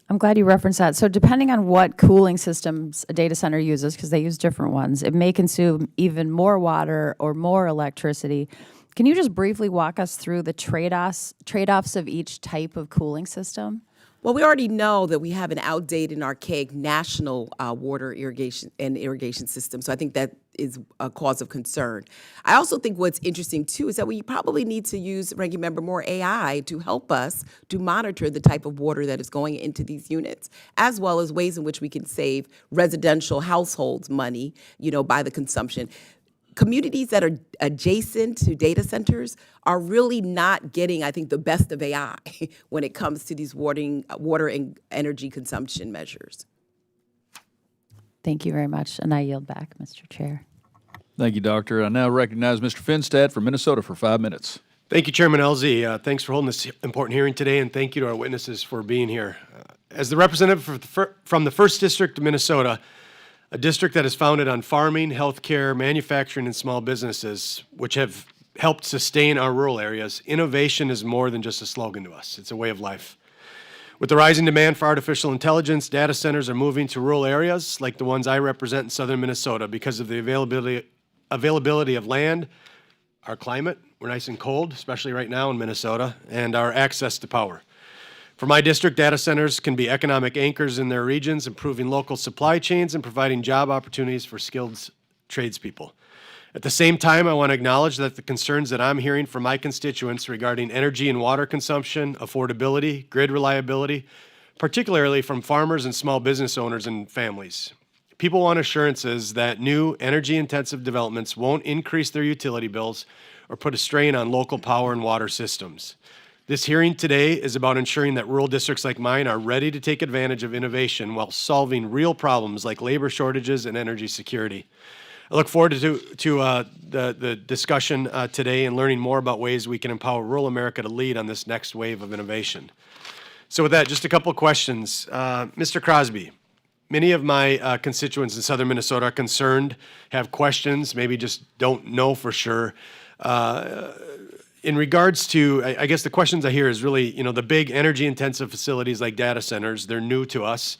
I'm glad you referenced that. So depending on what cooling systems a data center uses, because they use different ones, it may consume even more water or more electricity. Can you just briefly walk us through the trade-offs of each type of cooling system? Well, we already know that we have an outdated and archaic national water irrigation system, so I think that is a cause of concern. I also think what's interesting, too, is that we probably need to use, Ranking Member, more AI to help us to monitor the type of water that is going into these units, as well as ways in which we can save residential households money, by the consumption. Communities that are adjacent to data centers are really not getting, I think, the best of AI when it comes to these water and energy consumption measures. Thank you very much, and I yield back, Mr. Chair. Thank you, Doctor. I now recognize Mr. Finstad from Minnesota for 5 minutes. Thank you, Chairman Ellzey. Thanks for holding this important hearing today, and thank you to our witnesses for being here. As the representative from the 1st District of Minnesota, a district that is founded on farming, healthcare, manufacturing, and small businesses, which have helped sustain our rural areas, innovation is more than just a slogan to us. It's a way of life. With the rising demand for artificial intelligence, data centers are moving to rural areas like the ones I represent in southern Minnesota because of the availability of land, our climate, we're nice and cold, especially right now in Minnesota, and our access to power. For my district, data centers can be economic anchors in their regions, improving local supply chains and providing job opportunities for skilled tradespeople. At the same time, I want to acknowledge that the concerns that I'm hearing from my constituents regarding energy and water consumption, affordability, grid reliability, particularly from farmers and small business owners and families. People want assurances that new energy-intensive developments won't increase their utility bills or put a strain on local power and water systems. This hearing today is about ensuring that rural districts like mine are ready to take advantage of innovation while solving real problems like labor shortages and energy security. I look forward to the discussion today and learning more about ways we can empower rural America to lead on this next wave of innovation. So with that, just a couple of questions. Mr. Crosby, many of my constituents in southern Minnesota are concerned, have questions, maybe just don't know for sure. In regards to, I guess the questions I hear is really, the big energy-intensive facilities like data centers, they're new to us.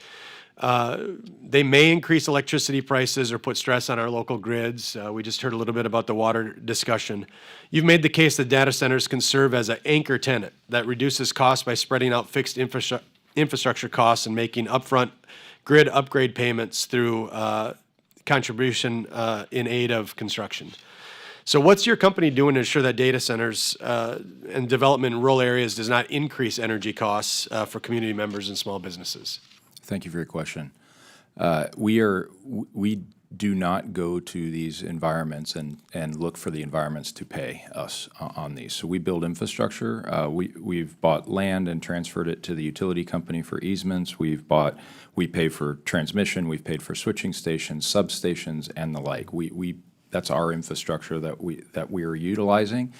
They may increase electricity prices or put stress on our local grids. We just heard a little bit about the water discussion. You've made the case that data centers can serve as an anchor tenant that reduces costs by spreading out fixed infrastructure costs and making upfront grid upgrade payments through contribution in aid of construction. So what's your company doing to ensure that data centers and development in rural areas does not increase energy costs for community members and small businesses? Thank you for your question. We do not go to these environments and look for the environments to pay us on these. So we build infrastructure. We've bought land and transferred it to the utility company for easements. We pay for transmission. We've paid for switching stations, substations, and the like. That's our infrastructure that we are utilizing.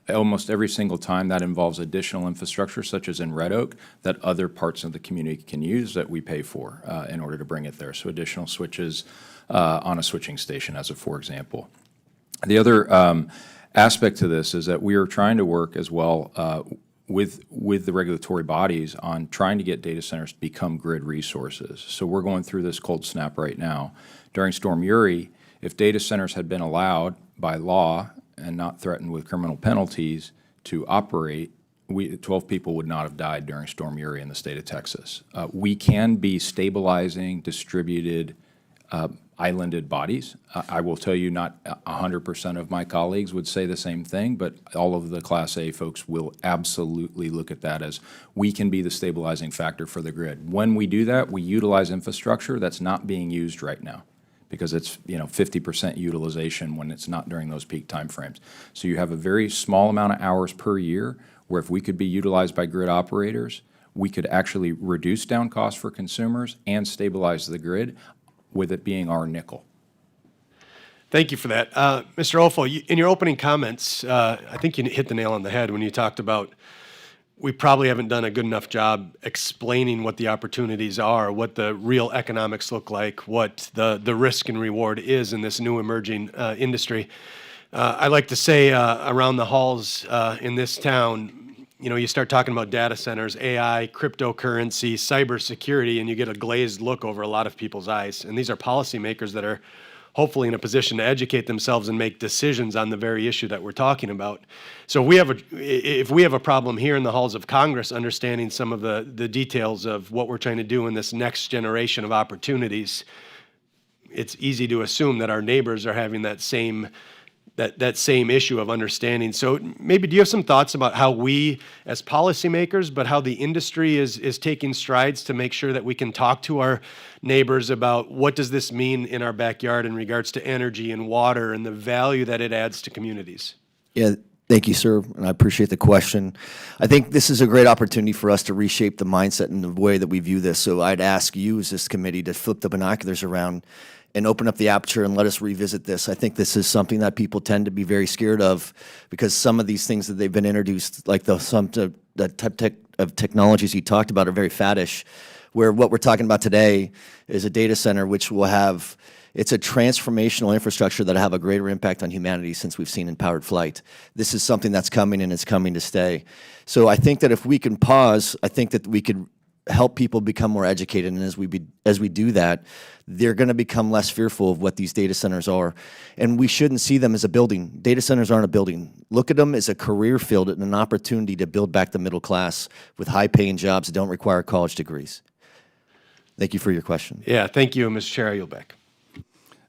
Almost every single time that involves additional infrastructure, such as in Red Oak, that other parts of the community can use that we pay for in order to bring it there. So additional switches on a switching station, for example. The other aspect to this is that we are trying to work as well with the regulatory bodies on trying to get data centers to become grid resources. So we're going through this cold snap right now. During Storm Uri, if data centers had been allowed by law and not threatened with criminal penalties to operate, 12 people would not have died during Storm Uri in the state of Texas. We can be stabilizing distributed islanded bodies. I will tell you not 100% of my colleagues would say the same thing, but all of the Class A folks will absolutely look at that as we can be the stabilizing factor for the grid. When we do that, we utilize infrastructure that's not being used right now, because it's 50% utilization when it's not during those peak time frames. So you have a very small amount of hours per year where if we could be utilized by grid operators, we could actually reduce down costs for consumers and stabilize the grid with it being our nickel. Thank you for that. Mr. Offel, in your opening comments, I think you hit the nail on the head when you talked about we probably haven't done a good enough job explaining what the opportunities are, what the real economics look like, what the risk and reward is in this new emerging industry. I like to say around the halls in this town, you start talking about data centers, AI, cryptocurrency, cybersecurity, and you get a glazed look over a lot of people's eyes. And these are policymakers that are hopefully in a position to educate themselves and make decisions on the very issue that we're talking about. So if we have a problem here in the halls of Congress understanding some of the details of what we're trying to do in this next generation of opportunities, it's easy to assume that our neighbors are having that same issue of understanding. So maybe do you have some thoughts about how we as policymakers, but how the industry is taking strides to make sure that we can talk to our neighbors about what does this mean in our backyard in regards to energy and water and the value that it adds to communities? Yeah, thank you, sir, and I appreciate the question. I think this is a great opportunity for us to reshape the mindset and the way that we view this. So I'd ask you as this committee to flip the binoculars around and open up the aperture and let us revisit this. I think this is something that people tend to be very scared of because some of these things that they've been introduced, like the type of technologies you talked about, are very faddish, where what we're talking about today is a data center which will have, it's a transformational infrastructure that will have a greater impact on humanity since we've seen in powered flight. This is something that's coming and it's coming to stay. So I think that if we can pause, I think that we could help people become more educated, and as we do that, they're going to become less fearful of what these data centers are. And we shouldn't see them as a building. Data centers aren't a building. Look at them as a career field and an opportunity to build back the middle class with high-paying jobs that don't require college degrees. Thank you for your question. Yeah, thank you, Mr. Chair. I yield back.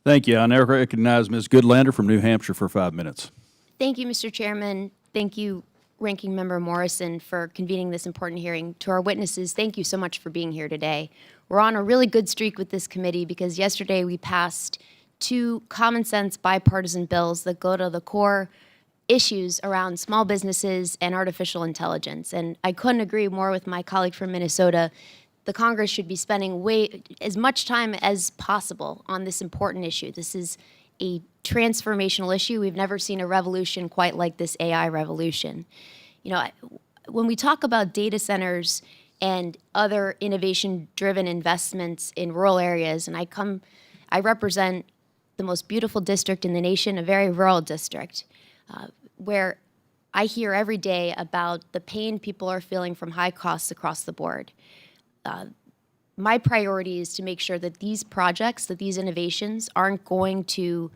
Thank you. I now recognize Ms. Goodlander from New Hampshire for 5 minutes. Thank you, Mr. Chairman. Thank you, Ranking Member Morrison, for convening this important hearing. To our witnesses, thank you so much for being here today. We're on a really good streak with this committee because yesterday we passed 2 common sense bipartisan bills that go to the core issues around small businesses and artificial intelligence. And I couldn't agree more with my colleague from Minnesota. The Congress should be spending as much time as possible on this important issue. This is a transformational issue. We've never seen a revolution quite like this AI revolution. You know, when we talk about data centers and other innovation-driven investments in rural areas, and I represent the most beautiful district in the nation, a very rural district, where I hear every day about the pain people are feeling from high costs across the board. My priority is to make sure that these projects, that these innovations aren't going to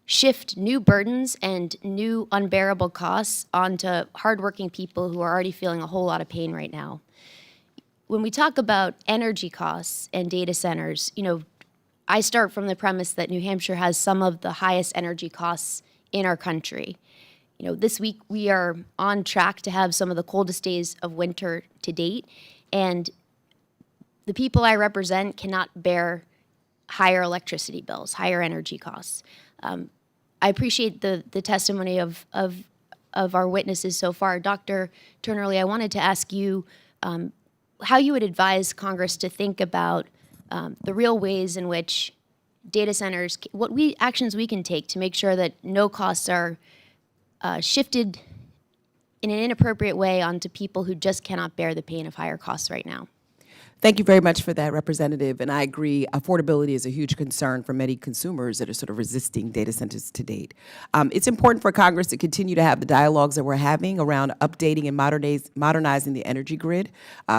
shift new burdens and new unbearable costs onto hardworking people who are already feeling a whole lot of pain right now. When we talk about energy costs and data centers, you know, I start from the premise that New Hampshire has some of the highest energy costs in our country. You know, this week we are on track to have some of the coldest days of winter to date, and the people I represent cannot bear higher electricity bills, higher energy costs. I appreciate the testimony of our witnesses so far. Dr. Turnerly, I wanted to ask you how you would advise Congress to think about the real ways in which data centers, actions we can take to make sure that no costs are shifted in an inappropriate way onto people who just cannot bear the pain of higher costs right now. Thank you very much for that, Representative. And I agree, affordability is a huge concern for many consumers that are sort of resisting data centers to date. It's important for Congress to continue to have the dialogues that we're having around updating and modernizing the energy grid.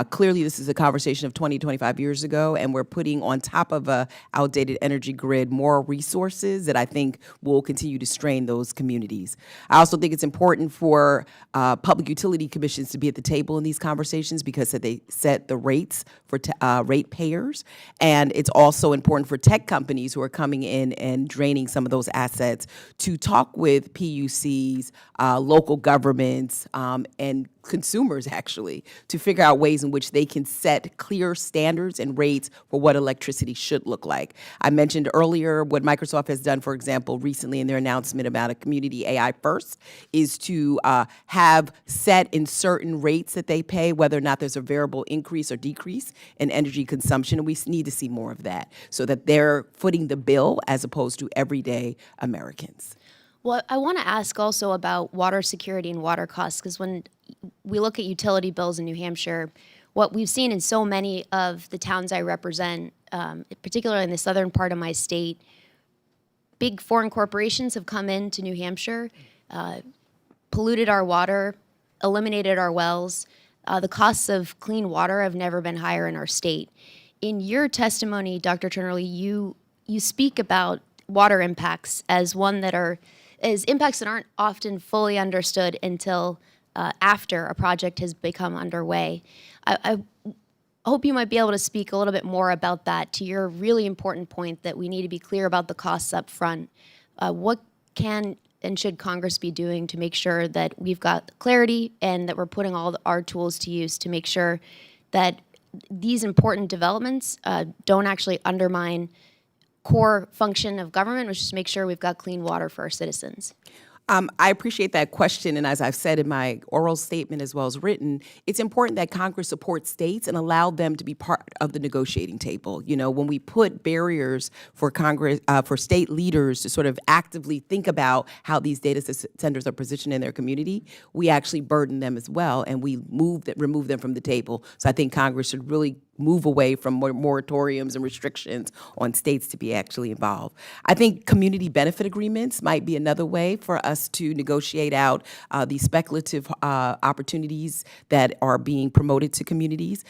Clearly, this is a conversation of 20, 25 years ago, and we're putting on top of a outdated energy grid more resources that I think will continue to strain those communities. I also think it's important for public utility commissions to be at the table in these conversations because they set the rates for ratepayers, and it's also important for tech companies who are coming in and draining some of those assets to talk with PUCs, local governments, and consumers actually to figure out ways in which they can set clear standards and rates for what electricity should look like. I mentioned earlier what Microsoft has done, for example, recently in their announcement about a community AI first is to have set in certain rates that they pay, whether or not there's a variable increase or decrease in energy consumption. And we need to see more of that so that they're footing the bill as opposed to everyday Americans. Well, I want to ask also about water security and water costs, because when we look at utility bills in New Hampshire, what we've seen in so many of the towns I represent, particularly in the southern part of my state, big foreign corporations have come into New Hampshire, polluted our water, eliminated our wells. The costs of clean water have never been higher in our state. In your testimony, Dr. Turnerly, you speak about water impacts as one that are as impacts that aren't often fully understood until after a project has become underway. I hope you might be able to speak a little bit more about that, to your really important point that we need to be clear about the costs up front. What can and should Congress be doing to make sure that we've got clarity and that we're putting all our tools to use to make sure that these important developments don't actually undermine core function of government, which is to make sure we've got clean water for our citizens? I appreciate that question, and as I've said in my oral statement as well as written, it's important that Congress support states and allow them to be part of the negotiating table. You know, when we put barriers for Congress, for state leaders to sort of actively think about how these data centers are positioned in their community, we actually burden them as well, and we remove them from the table. So I think Congress should really move away from more moratoriums and restrictions on states to be actually involved. I think community benefit agreements might be another way for us to negotiate out these speculative opportunities that are being promoted to communities.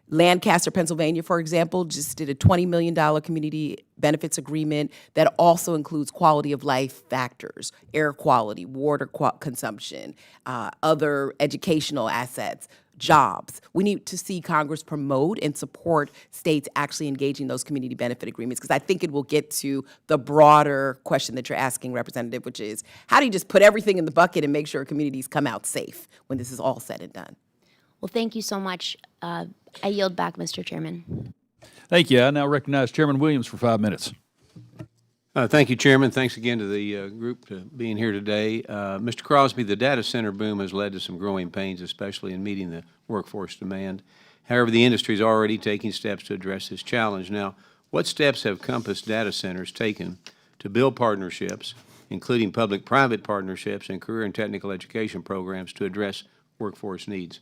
Lancaster, Pennsylvania, for example, just did a $20 million community benefits agreement that also includes quality of life factors, air quality, water consumption, other educational assets, jobs. We need to see Congress promote and support states actually engaging those community benefit agreements, because I think it will get to the broader question that you're asking, Representative, which is how do you just put everything in the bucket and make sure communities come out safe when this is all said and done? Well, thank you so much. I yield back, Mr. Chairman. Thank you. I now recognize Chairman Williams for 5 minutes. Thank you, Chairman. Thanks again to the group for being here today. Mr. Crosby, the data center boom has led to some growing pains, especially in meeting the workforce demand. However, the industry is already taking steps to address this challenge. Now, what steps have Compass Data Centers taken to build partnerships, including public-private partnerships and career and technical education programs to address workforce needs?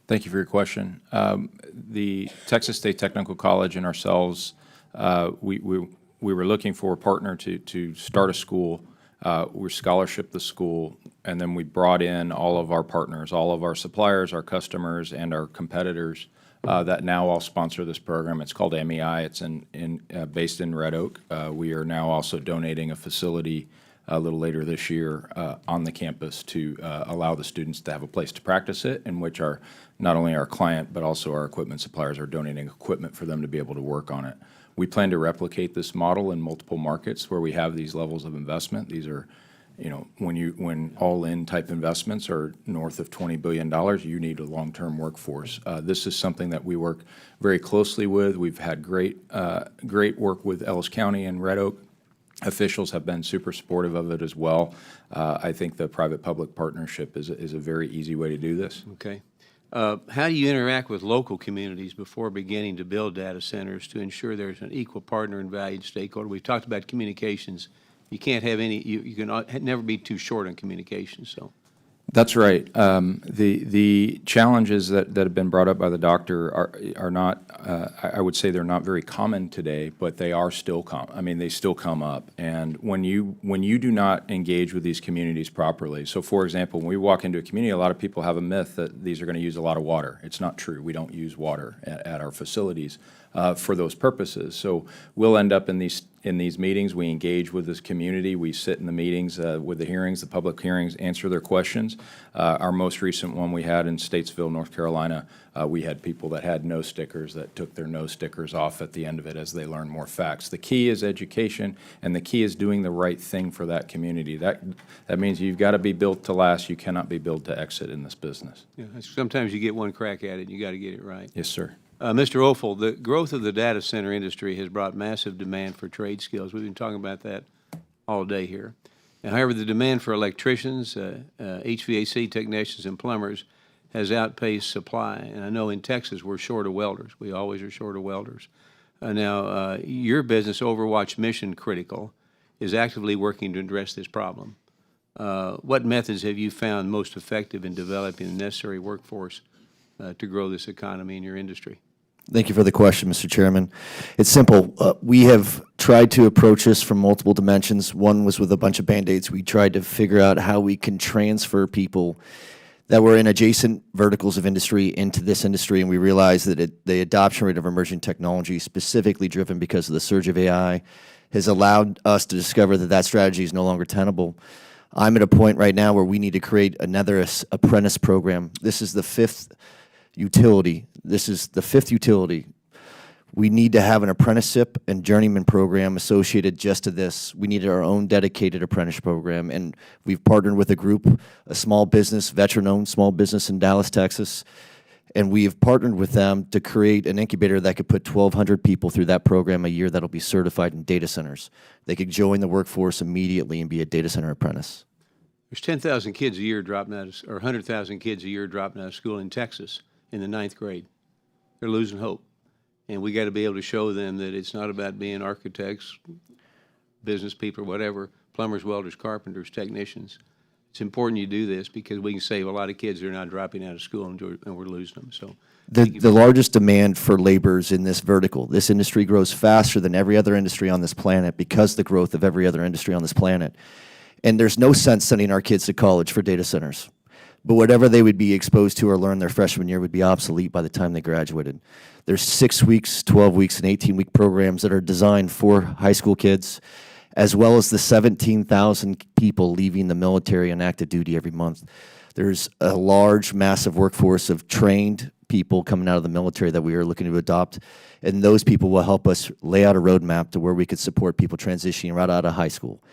Thank you for your question. The Texas State Technical College and ourselves, we were looking for a partner to start a school. We scholarshiped the school, and then we brought in all of our partners, all of our suppliers, our customers, and our competitors that now all sponsor this program. It's called MEI. It's based in Red Oak. We are now also donating a facility a little later this year on the campus to allow the students to have a place to practice it, in which not only our client but also our equipment suppliers are donating equipment for them to be able to work on it. We plan to replicate this model in multiple markets where we have these levels of investment. These are, you know, when all-in type investments are north of $20 billion, you need a long-term workforce. This is something that we work very closely with. We've had great work with Ellis County and Red Oak. Officials have been super supportive of it as well. I think the private-public partnership is a very easy way to do this. Okay. How do you interact with local communities before beginning to build data centers to ensure there's an equal partner and valued stakeholder? We've talked about communications. You can't have any, you can never be too short on communications, so. That's right. The challenges that have been brought up by the doctor are not, I would say they're not very common today, but they are still they still come up. And when you do not engage with these communities properly, so for example, when we walk into a community, a lot of people have a myth that these are going to use a lot of water. It's not true. We don't use water at our facilities for those purposes. So we'll end up in these meetings. We engage with this community. We sit in the meetings with the hearings, the public hearings, answer their questions. Our most recent one we had in Statesville, North Carolina, we had people that had no stickers that took their no stickers off at the end of it as they learned more facts. The key is education, and the key is doing the right thing for that community. That means you've got to be built to last. You cannot be built to exit in this business. Yeah, sometimes you get one crack at it, you got to get it right. Yes, sir. Mr. Offel, the growth of the data center industry has brought massive demand for trade skills. We've been talking about that all day here. However, the demand for electricians, HVAC technicians, and plumbers has outpaced supply. And I know in Texas we're short of welders. We always are short of welders. Now, your business, OVERWATCH Mission Critical, is actively working to address this problem. What methods have you found most effective in developing the necessary workforce to grow this economy in your industry? Thank you for the question, Mr. Chairman. It's simple. We have tried to approach this from multiple dimensions. One was with a bunch of Band-Aids. We tried to figure out how we can transfer people that were in adjacent verticals of industry into this industry, and we realized that the adoption rate of emerging technology, specifically driven because of the surge of AI, has allowed us to discover that that strategy is no longer tenable. I'm at a point right now where we need to create another apprentice program. This is the fifth utility. We need to have an apprenticeship and journeyman program associated just to this. We need our own dedicated apprentice program, and we've partnered with a group, a small business, veteran-owned small business in Dallas, Texas, and we have partnered with them to create an incubator that could put 1,200 people through that program a year that'll be certified in data centers. They could join the workforce immediately and be a data center apprentice. There's 10,000 kids a year dropping out of, or 100,000 kids a year dropping out of school in Texas in the 9th grade. They're losing hope. And we got to be able to show them that it's not about being architects, business people, whatever, plumbers, welders, carpenters, technicians. It's important you do this because we can save a lot of kids that are not dropping out of school and we're losing them. So The largest demand for labor is in this vertical. This industry grows faster than every other industry on this planet because of the growth of every other industry on this planet. And there's no sense sending our kids to college for data centers. But whatever they would be exposed to or learn their freshman year would be obsolete by the time they graduated. There's 6 weeks, 12 weeks, and 18-week programs that are designed for high school kids, as well as the 17,000 people leaving the military on active duty every month. There's a large, massive workforce of trained people coming out of the military that we are looking to adopt, and those people will help us lay out a roadmap to where we could support people transitioning right out of high school.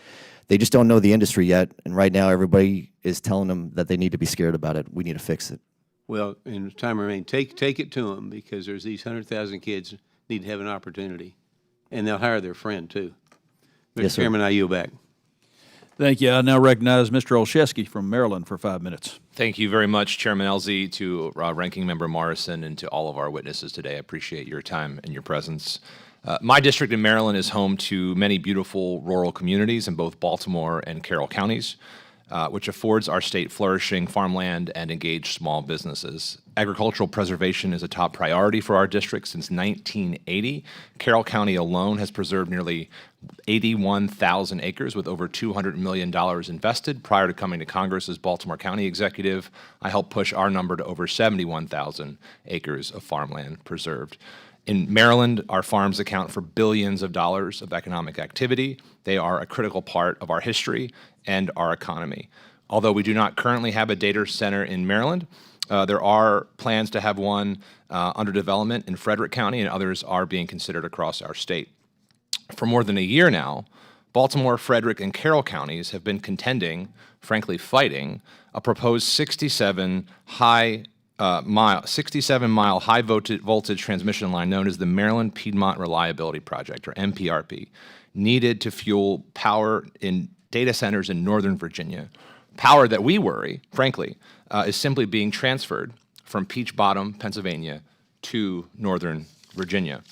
They just don't know the industry yet, and right now everybody is telling them that they need to be scared about it. We need to fix it. well, in time remain, take it to them because there's these 100,000 kids need to have an opportunity. And they'll hire their friend too. Yes, Mr. sir. Chairman, I yield back. Thank you. I now recognize Mr. Olszewski from Maryland for 5 minutes. Thank you very much, Chairman Ellzey, to Ranking Member Morrison, and to all of our witnesses today. I appreciate your time and your presence. My district in Maryland is home to many beautiful rural communities in both Baltimore and Carroll counties, which affords our state flourishing farmland and engaged small businesses. Agricultural preservation is a top priority for our district since 1980. Carroll County alone has preserved nearly 81,000 acres with over $200 million invested. Prior to coming to Congress as Baltimore County Executive, I helped push our number to over 71,000 acres of farmland preserved. In Maryland, our farms account for billions of dollars of economic activity. They are a critical part of our history and our economy. Although we do not currently have a data center in Maryland, there are plans to have one under development in Frederick County, and others are being considered across our state. For more than a year now, Baltimore, Frederick, and Carroll counties have been contending, frankly fighting, a proposed 67-mile high voltage transmission line known as the Maryland Piedmont Reliability Project, or MPRP, needed to fuel power in data centers in Northern Virginia. Power that we worry, frankly, is simply being transferred from Peach Bottom, Pennsylvania, to Northern Virginia.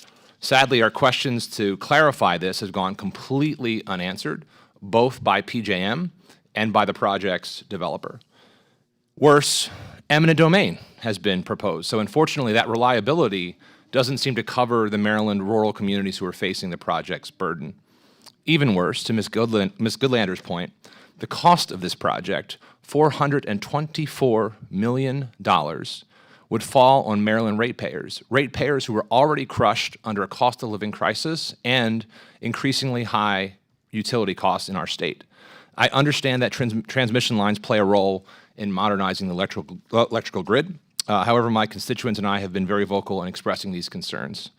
Sadly, our questions to clarify this has gone completely unanswered, both by PJM and by the project's developer. Worse, eminent domain has been proposed. So unfortunately, that reliability doesn't seem to cover the Maryland rural communities who are facing the project's burden. Even worse, to Ms. Goodlander's point, the cost of this project, $424 million, would fall on Maryland ratepayers who were already crushed under a cost of living crisis and increasingly high utility costs in our state. I understand that transmission lines play a role in modernizing the electrical grid. However, my constituents and I have been very vocal in expressing these concerns.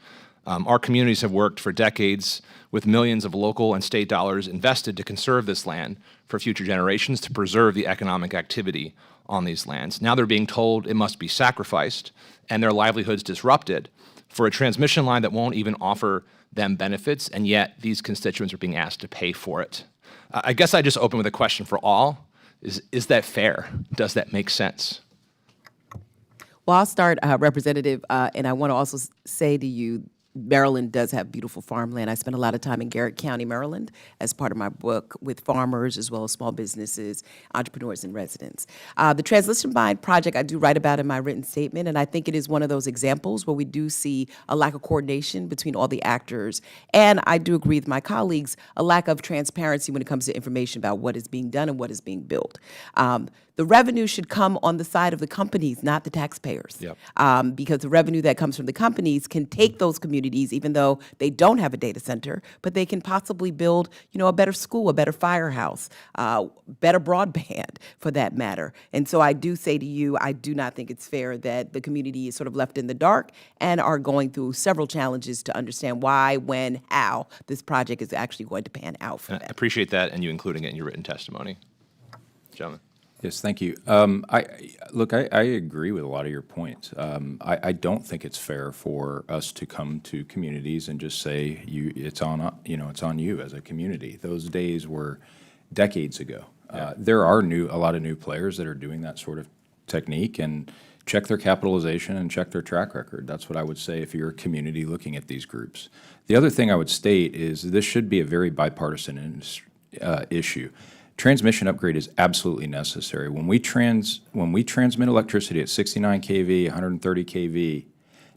Our communities have worked for decades with millions of local and state dollars invested to conserve this land for future generations, to preserve the economic activity on these lands. Now they're being told it must be sacrificed and their livelihoods disrupted for a transmission line that won't even offer them benefits, and yet these constituents are being asked to pay for it. I guess I just open with a question for all. Is that fair? Does that make sense? Well, I'll start, Representative, and I want to also say to you Maryland does have beautiful farmland. I spent a lot of time in Garrett County, Maryland, as part of my book with farmers as well as small businesses, entrepreneurs, and residents. The Transmission Line project I do write about in my written statement, and I think it is one of those examples where we do see a lack of coordination between all the actors. And I do agree with my colleagues, a lack of transparency when it comes to information about what is being done and what is being built. The revenue should come on the side of the companies, not the taxpayers. Yep. Because the revenue that comes from the companies can take those communities, even though they don't have a data center, but they can possibly build, a better school, a better firehouse, better broadband for that matter. And so I do say to you, I do not think it's fair that the community is sort of left in the dark and are going through several challenges to understand why, when, how this project is actually going to pan out for I them. appreciate that and you including it in your written testimony. Gentlemen. Yes, thank you. I agree with a lot of your points. I don't think it's fair for us to come to communities and just say it's on you as a community. Those days were decades ago. There are a lot of new players that are doing that sort of technique, and check their capitalization and check their track record. That's what I would say if you're a community looking at these groups. The other thing I would state is this should be a very bipartisan issue. Transmission upgrade is absolutely necessary. When we transmit electricity at 69 kV, 130 kV,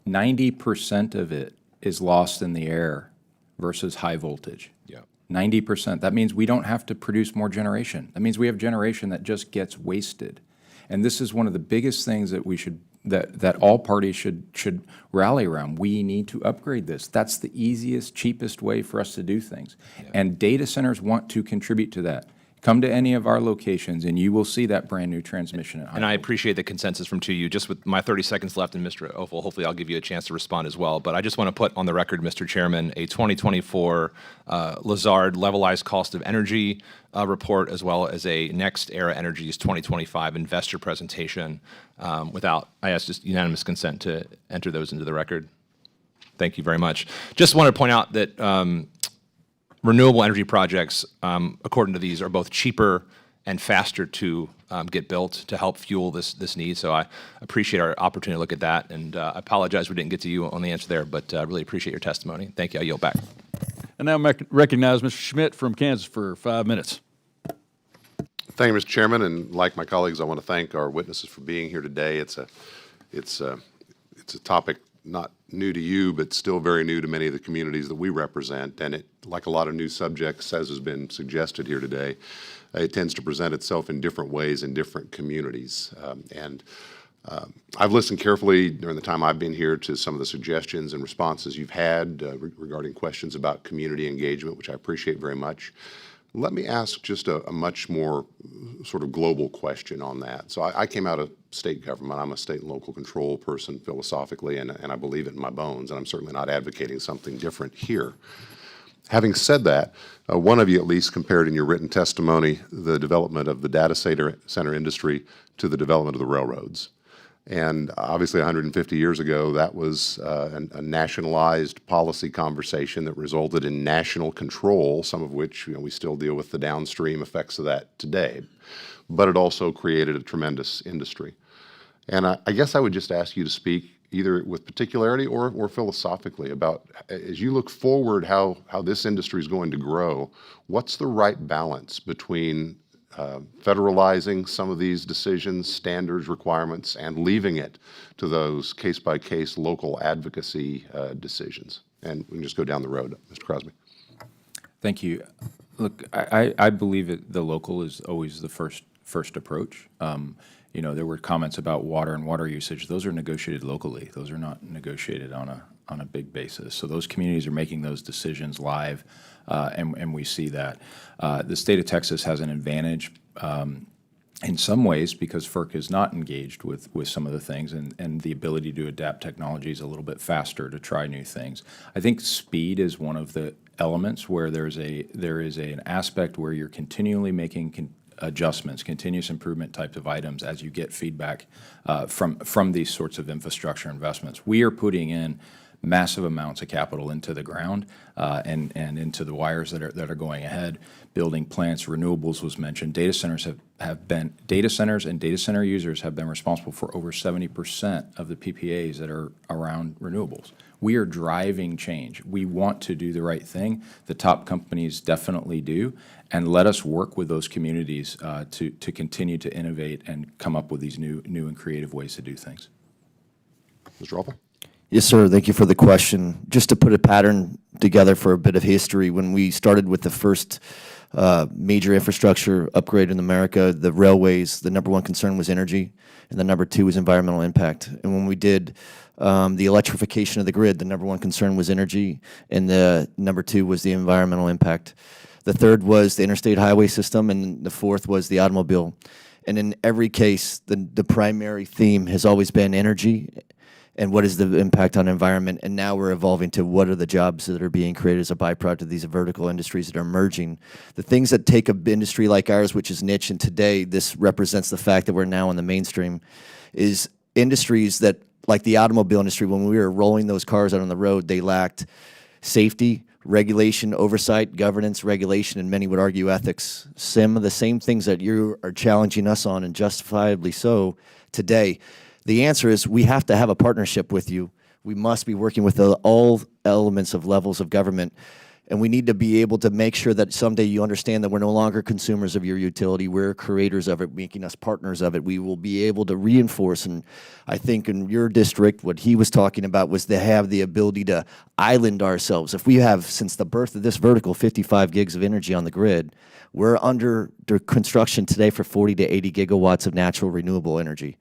90% of it is lost in the air versus high voltage. Yeah. 90%. That means we don't have to produce more generation. That means we have generation that just gets wasted. And this is one of the biggest things that we should that all parties should rally around. We need to upgrade this. That's the easiest, cheapest way for us to do things. Yeah. And data centers want to contribute to that. Come to any of our locations, and you will see that brand-new transmission at high And I voltage. appreciate the consensus from two of you. Just with my 30 seconds left, and Mr. Offel, hopefully I'll give you a chance to respond as well. But I just want to put on the record, Mr. Chairman, a 2024 Lazard Levelized Cost of Energy report, as well as a Next Era Energy's 2025 investor presentation. I ask just unanimous consent to enter those into the record. Thank you very much. Just want to point out that renewable energy projects, according to these, are both cheaper and faster to get built to help fuel this need. So I appreciate our opportunity to look at that, and I apologize we didn't get to you on the answer there, but I really appreciate your testimony. Thank you. I yield back. And now recognize Mr. Schmidt from Kansas for 5 minutes. Thank you, Mr. Chairman, and like my colleagues, I want to thank our witnesses for being here today. It's a topic not new to you, but still very new to many of the communities that we represent. And it, like a lot of new subjects, as has been suggested here today, it tends to present itself in different ways in different communities. I've listened carefully during the time I've been here to some of the suggestions and responses you've had regarding questions about community engagement, which I appreciate very much. Let me ask just a much more sort of global question on that. So I came out of state government. I'm a state and local control person philosophically, and I believe it in my bones, and I'm certainly not advocating something different here. Having said that, one of you at least compared in your written testimony the development of the data center industry to the development of the railroads. And obviously 150 years ago, that was a nationalized policy conversation that resulted in national control, some of which we still deal with the downstream effects of that today. But it also created a tremendous industry. And I guess I would just ask you to speak either with particularity or philosophically about, as you look forward how this industry is going to grow, what's the right balance between federalizing some of these decisions, standards, requirements, and leaving it to those case-by-case local advocacy decisions? And we can just go down the road, Mr. Crosby. Thank you. Look, I believe the local is always the first approach. There were comments about water and water usage. Those are negotiated locally. Those are not negotiated on a big basis. So those communities are making those decisions live, and we see that. The state of Texas has an advantage in some ways because FERC is not engaged with some of the things, and the ability to adapt technologies a little bit faster to try new things. I think speed is one of the elements where there is an aspect where you're continually making adjustments, continuous improvement types of items as you get feedback from these sorts of infrastructure investments. We are putting in massive amounts of capital into the ground and into the wires that are going ahead. Building plants, renewables was mentioned. Data centers and data center users have been responsible for over 70% of the PPAs that are around renewables. We are driving change. We want to do the right thing. The top companies definitely do, and let us work with those communities to continue to innovate and come up with these new and creative ways to do things. Mr. Offel? Yes, sir. Thank you for the question. Just to put a pattern together for a bit of history, when we started with the first major infrastructure upgrade in America, the railways, the number one concern was energy, and the number two was environmental impact. And when we did the electrification of the grid, the number one concern was energy, and the number two was the environmental impact. The third was the interstate highway system, and the fourth was the automobile. And in every case, the primary theme has always been energy and what is the impact on environment. And now we're evolving to what are the jobs that are being created as a byproduct of these vertical industries that are emerging. The things that take an industry like ours, which is niche, and today this represents the fact that we're now in the mainstream, is industries that, like the automobile industry, when we were rolling those cars out on the road, they lacked safety, regulation, oversight, governance, regulation, and many would argue ethics. Some of the same things that you are challenging us on, and justifiably so, today. The answer is we have to have a partnership with you. We must be working with all elements of levels of government, and we need to be able to make sure that someday you understand that we're no longer consumers of your utility. We're creators of it, making us partners of it. We will be able to reinforce, and I think in your district, what he was talking about was to have the ability to island ourselves. If we have, since the birth of this vertical, 55 gigs of energy on the grid, we're under construction today for 40 to 80 gigawatts of natural renewable energy,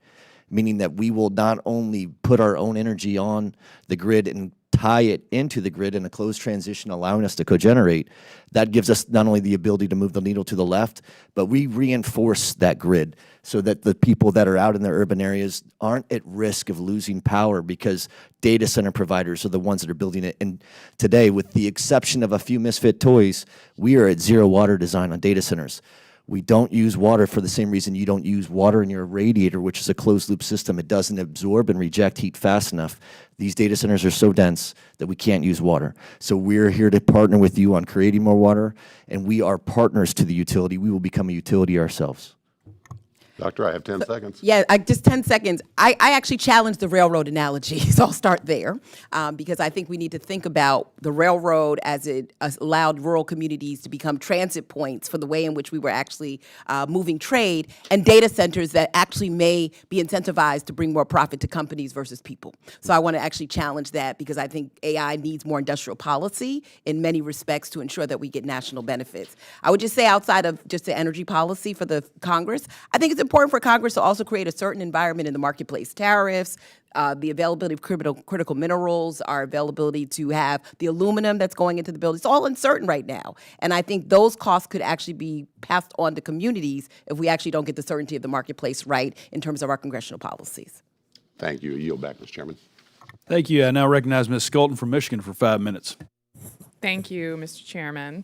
meaning that we will not only put our own energy on the grid and tie it into the grid in a closed transition, allowing us to cogenerate. That gives us not only the ability to move the needle to the left, but we reinforce that grid so that the people that are out in the urban areas aren't at risk of losing power because data center providers are the ones that are building it. And today, with the exception of a few misfit toys, we are at zero water design on data centers. We don't use water for the same reason you don't use water in your radiator, which is a closed-loop system. It doesn't absorb and reject heat fast enough. These data centers are so dense that we can't use water. So we're here to partner with you on creating more water, and we are partners to the utility. We will become a utility ourselves. Doctor, I have 10 seconds. Yeah, just 10 seconds. I actually challenge the railroad analogy, so I'll start there, because I think we need to think about the railroad as it allowed rural communities to become transit points for the way in which we were actually moving trade, and data centers that actually may be incentivized to bring more profit to companies versus people. So I want to actually challenge that because I think AI needs more industrial policy in many respects to ensure that we get national benefits. I would just say outside of just the energy policy for the Congress, I think it's important for Congress to also create a certain environment in the marketplace. Tariffs, the availability of critical minerals, our availability to have the aluminum that's going into the building. It's all uncertain right now. And I think those costs could actually be passed on to communities if we actually don't get the certainty of the marketplace right in terms of our congressional policies. Thank you. I yield back, Mr. Chairman. Thank you. I now recognize Ms. Skelton from Michigan for 5 minutes. Thank you, Mr. Chairman.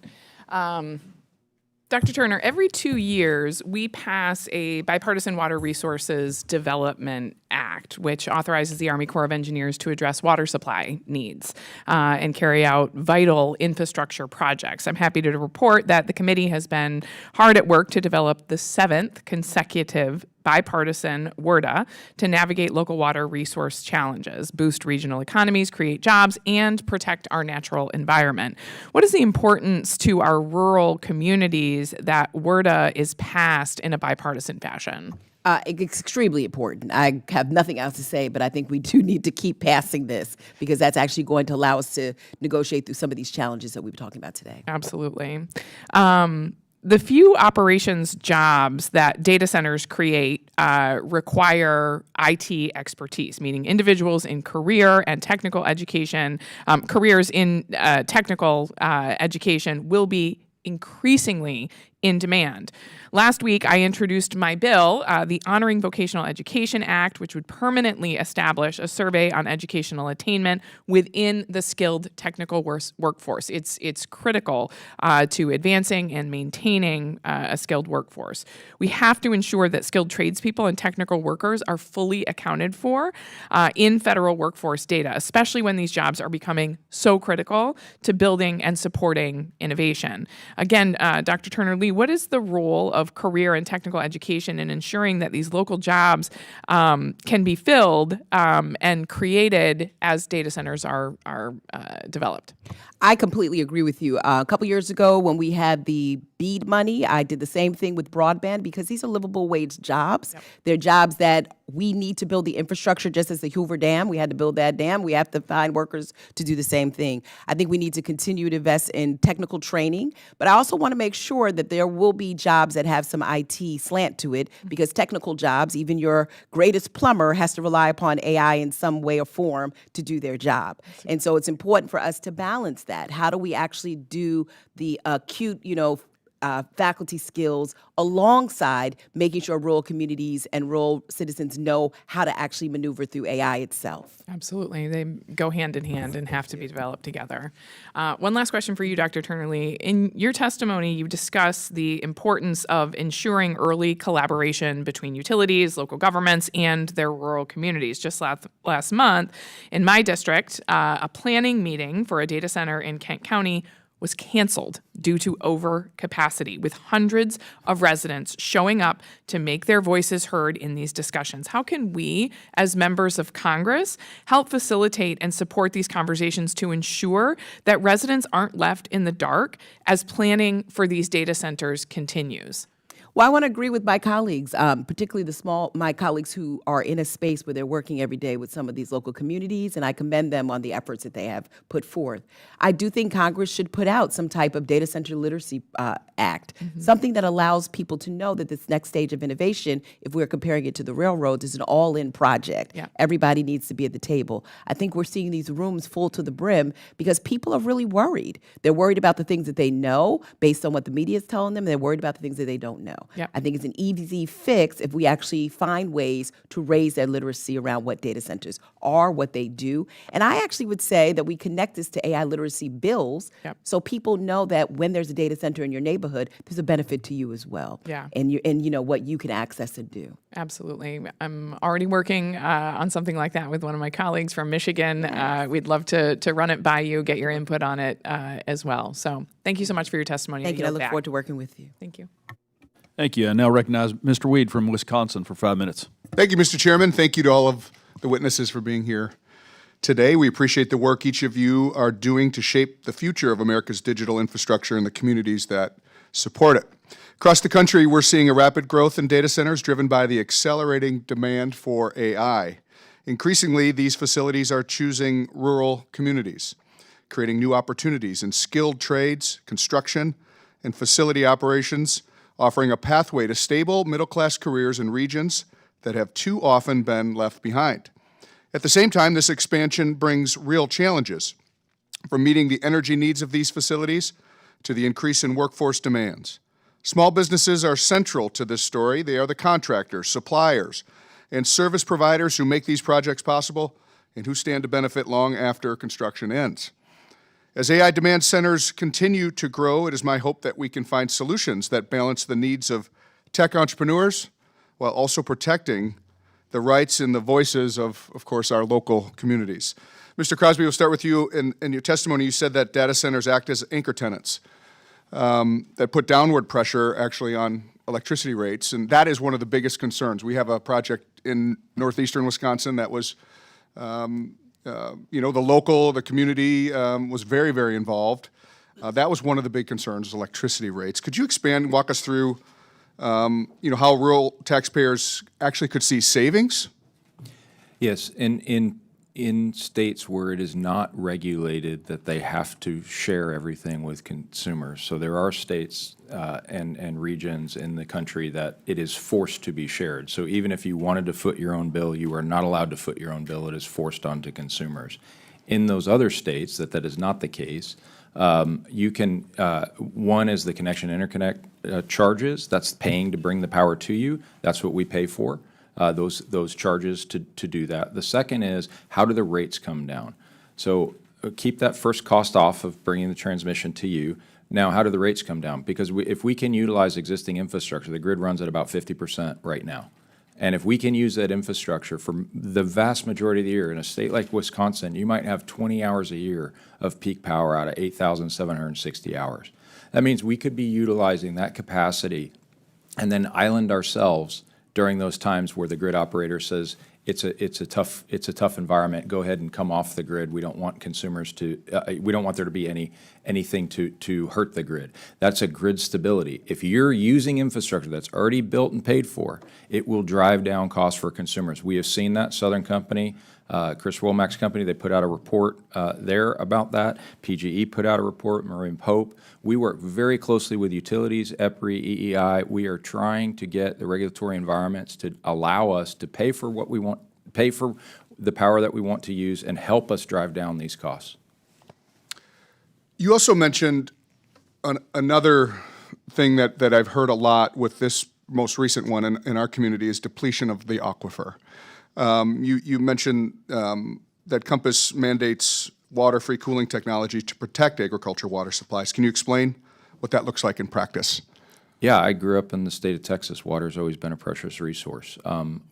Dr. Turner, every 2 years, we pass a Bipartisan Water Resources Development Act, which authorizes the Army Corps of Engineers to address water supply needs and carry out vital infrastructure projects. I'm happy to report that the committee has been hard at work to develop the 7th consecutive bipartisan WRDA to navigate local water resource challenges, boost regional economies, create jobs, and protect our natural environment. What is the importance to our rural communities that WRDA is passed in a bipartisan fashion? It's extremely important. I have nothing else to say, but I think we do need to keep passing this because that's actually going to allow us to negotiate through some of these challenges that we've been talking about today. Absolutely. The few operations jobs that data centers create require IT expertise, meaning individuals in career and technical education, careers in technical education will be increasingly in demand. Last week, I introduced my bill, the Honoring Vocational Education Act, which would permanently establish a survey on educational attainment within the skilled technical workforce. It's critical to advancing and maintaining a skilled workforce. We have to ensure that skilled tradespeople and technical workers are fully accounted for in federal workforce data, especially when these jobs are becoming so critical to building and supporting innovation. Again, Dr. Turner-Lee, what is the role of career and technical education in ensuring that these local jobs can be filled and created as data centers are developed? I completely agree with you. A couple years ago, when we had the BEAD money, I did the same thing with broadband because these are livable wage jobs. Yep. They're jobs that we need to build the infrastructure, just as the Hoover Dam. We had to build that dam. We have to find workers to do the same thing. I think we need to continue to invest in technical training, but I also want to make sure that there will be jobs that have some IT slant to it, because technical jobs, even your greatest plumber has to rely upon AI in some way or form to do their job. And so it's important for us to balance that. How do we actually do the acute, faculty skills alongside making sure rural communities and rural citizens know how to actually maneuver through AI itself? Absolutely. They go hand in hand and have to be developed together. One last question for you, Dr. Turner-Lee. In your testimony, you discuss the importance of ensuring early collaboration between utilities, local governments, and their rural communities. Just last month, in my district, a planning meeting for a data center in Kent County was canceled due to overcapacity, with hundreds of residents showing up to make their voices heard in these discussions. How can we, as members of Congress, help facilitate and support these conversations to ensure that residents aren't left in the dark as planning for these data centers continues? Well, I want to agree with my colleagues, particularly my colleagues who are in a space where they're working every day with some of these local communities, and I commend them on the efforts that they have put forth. I do think Congress should put out some type of data center literacy act, something that allows people to know that this next stage of innovation, if we're comparing it to the railroads, is an all-in project. Yeah. Everybody needs to be at the table. I think we're seeing these rooms full to the brim because people are really worried. They're worried about the things that they know based on what the media is telling them. They're worried about the things that they don't know. Yep. I think it's an easy fix if we actually find ways to raise their literacy around what data centers are, what they do. And I actually would say that we connect this to AI literacy bills. Yep. So people know that when there's a data center in your neighborhood, there's a benefit to you as well. Yeah. And what you can access and do. Absolutely. I'm already working on something like that with one of my colleagues from Michigan. We'd love to run it by you, get your input on it as well. So thank you so much for your testimony. Thank you. I look forward to working with you. Thank you. Thank you. I now recognize Mr. Weed from Wisconsin for 5 minutes. Thank you, Mr. Chairman. Thank you to all of the witnesses for being here today. We appreciate the work each of you are doing to shape the future of America's digital infrastructure and the communities that support it. Across the country, we're seeing a rapid growth in data centers driven by the accelerating demand for AI. Increasingly, these facilities are choosing rural communities, creating new opportunities in skilled trades, construction, and facility operations, offering a pathway to stable middle-class careers in regions that have too often been left behind. At the same time, this expansion brings real challenges, from meeting the energy needs of these facilities to the increase in workforce demands. Small businesses are central to this story. They are the contractors, suppliers, and service providers who make these projects possible and who stand to benefit long after construction ends. As AI demand centers continue to grow, it is my hope that we can find solutions that balance the needs of tech entrepreneurs while also protecting the rights and the voices of course, our local communities. Mr. Crosby, we'll start with you. In your testimony, you said that data centers act as anchor tenants that put downward pressure actually on electricity rates, and that is one of the biggest concerns. We have a project in northeastern Wisconsin that was the community was very, very involved. That was one of the big concerns, electricity rates. Could you expand, walk us through, how rural taxpayers actually could see savings? Yes, in states where it is not regulated that they have to share everything with consumers. So there are states and regions in the country that it is forced to be shared. So even if you wanted to foot your own bill, you are not allowed to foot your own bill. It is forced onto consumers. In those other states that is not the case, you can, one is the connection interconnect charges, that's paying to bring the power to you. That's what we pay for, those charges to do that. The second is, how do the rates come down? So keep that first cost off of bringing the transmission to you. Now, how do the rates come down? Because if we can utilize existing infrastructure, the grid runs at about 50% right now. And if we can use that infrastructure for the vast majority of the year, in a state like Wisconsin, you might have 20 hours a year of peak power out of 8,760 hours. That means we could be utilizing that capacity and then island ourselves during those times where the grid operator says, it's a tough environment. Go ahead and come off the grid. We don't want consumers to. We don't want there to be anything to hurt the grid. That's a grid stability. If you're using infrastructure that's already built and paid for, it will drive down costs for consumers. We have seen that. Southern Company, Chris Womack's company, they put out a report there about that. PGE put out a report. Marine Pope. We work very closely with utilities, EPRI, EEI. We are trying to get the regulatory environments to allow us to pay for what we want, pay for the power that we want to use, and help us drive down these costs. You also mentioned another thing that I've heard a lot with this most recent one in our community is depletion of the aquifer. You mentioned that Compass mandates water-free cooling technology to protect agriculture water supplies. Can you explain what that looks like in practice? Yeah, I grew up in the state of Texas. Water's always been a precious resource.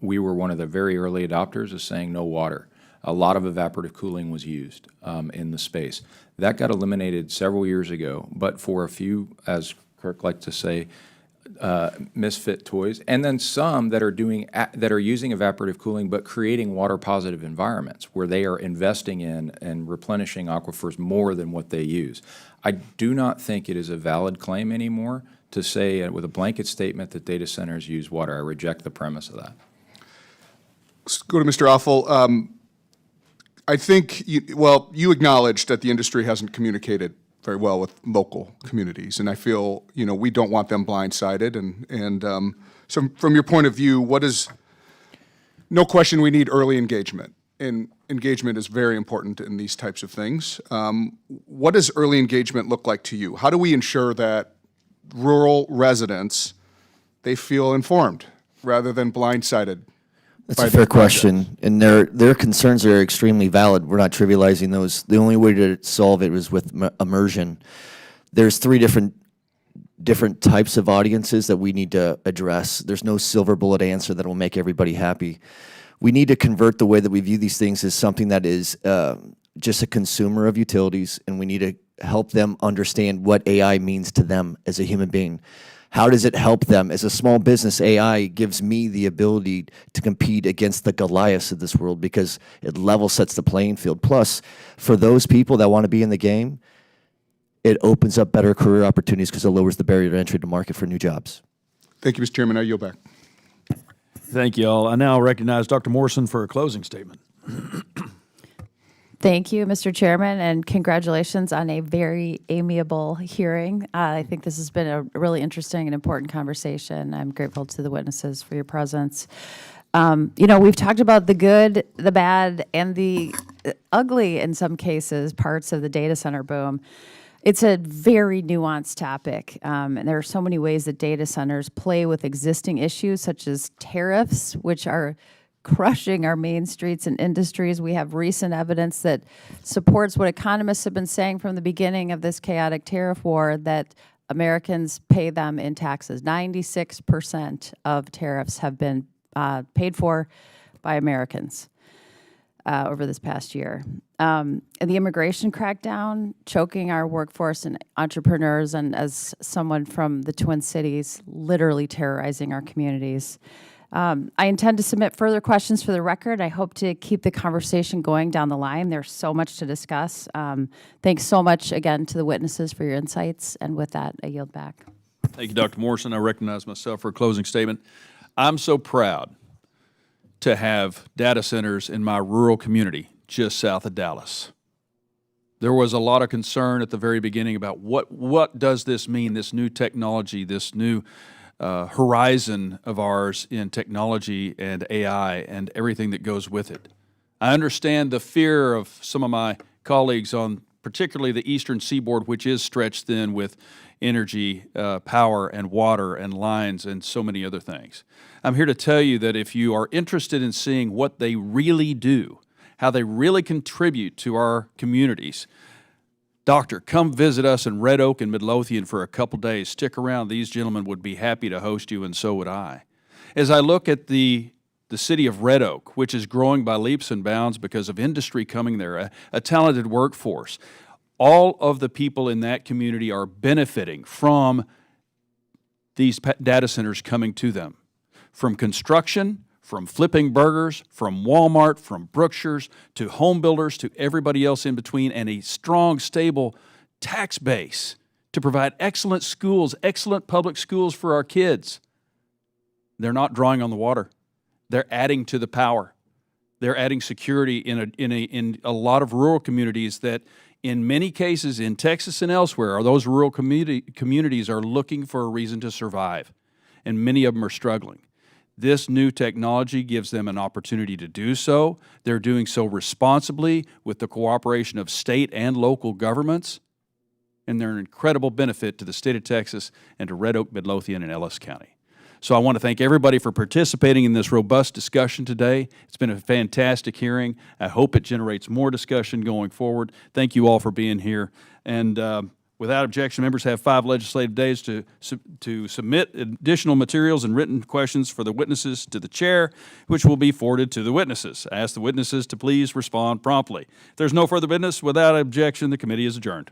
We were one of the very early adopters of saying no water. A lot of evaporative cooling was used in the space. That got eliminated several years ago, but for a few, as Kirk liked to say, misfit toys, and then some that are using evaporative cooling but creating water positive environments where they are investing in and replenishing aquifers more than what they use. I do not think it is a valid claim anymore to say with a blanket statement that data centers use water. I reject the premise of that. Let's go to Mr. Offel. I think you acknowledged that the industry hasn't communicated very well with local communities, and I feel we don't want them blindsided. And so, from your point of view, no question we need early engagement, and engagement is very important in these types of things. What does early engagement look like to you? How do we ensure that rural residents they feel informed rather than blindsided? That's a fair question, and their concerns are extremely valid. We're not trivializing those. The only way to solve it was with immersion. There's three different types of audiences that we need to address. There's no silver bullet answer that will make everybody happy. We need to convert the way that we view these things as something that is just a consumer of utilities, and we need to help them understand what AI means to them as a human being. How does it help them? As a small business, AI gives me the ability to compete against the Goliaths of this world because it level sets the playing field. Plus, for those people that want to be in the game, it opens up better career opportunities because it lowers the barrier to entry to market for new jobs. Thank you, Mr. Chairman. I yield back. Thank you all. I now recognize Dr. Morrison for a closing statement. Thank you, Mr. Chairman, and congratulations on a very amiable hearing. I think this has been a really interesting and important conversation. I'm grateful to the witnesses for your presence. We've talked about the good, the bad, and the ugly, in some cases, parts of the data center boom. It's a very nuanced topic, and there are so many ways that data centers play with existing issues, such as tariffs, which are crushing our main streets and industries. We have recent evidence that supports what economists have been saying from the beginning of this chaotic tariff war, that Americans pay them in taxes. 96% of tariffs have been paid for by Americans over this past year. And the immigration crackdown, choking our workforce and entrepreneurs, and as someone from the Twin Cities, literally terrorizing our communities. I intend to submit further questions for the record. I hope to keep the conversation going down the line. There's so much to discuss. Thanks so much again to the witnesses for your insights. And with that, I yield back. Thank you, Dr. Morrison. I recognize myself for a closing statement. I'm so proud to have data centers in my rural community just south of Dallas. There was a lot of concern at the very beginning about what does this mean, this new technology, this new horizon of ours in technology and AI and everything that goes with it. I understand the fear of some of my colleagues on particularly the eastern seaboard, which is stretched thin with energy, power and water and lines and so many other things. I'm here to tell you that if you are interested in seeing what they really do, how they really contribute to our communities, Doctor, come visit us in Red Oak and Midlothian for a couple days. Stick around. These gentlemen would be happy to host you, and so would I. As I look at the city of Red Oak, which is growing by leaps and bounds because of industry coming there, a talented workforce, all of the people in that community are benefiting from these data centers coming to them. From construction, from flipping burgers, from Walmart, from Brookshire's, to home builders, to everybody else in between, and a strong, stable tax base to provide excellent schools, excellent public schools for our kids. They're not drawing on the water. They're adding to the power. They're adding security in a lot of rural communities that, in many cases in Texas and elsewhere, are those rural communities are looking for a reason to survive, and many of them are struggling. This new technology gives them an opportunity to do so. They're doing so responsibly with the cooperation of state and local governments, and they're an incredible benefit to the state of Texas and to Red Oak, Midlothian, and Ellis County. So I want to thank everybody for participating in this robust discussion today. It's been a fantastic hearing. I hope it generates more discussion going forward. Thank you all for being here. And without objection, members have 5 legislative days to submit additional materials and written questions for the witnesses to the chair, which will be forwarded to the witnesses. I ask the witnesses to please respond promptly. If there's no further business, without objection, the committee is adjourned.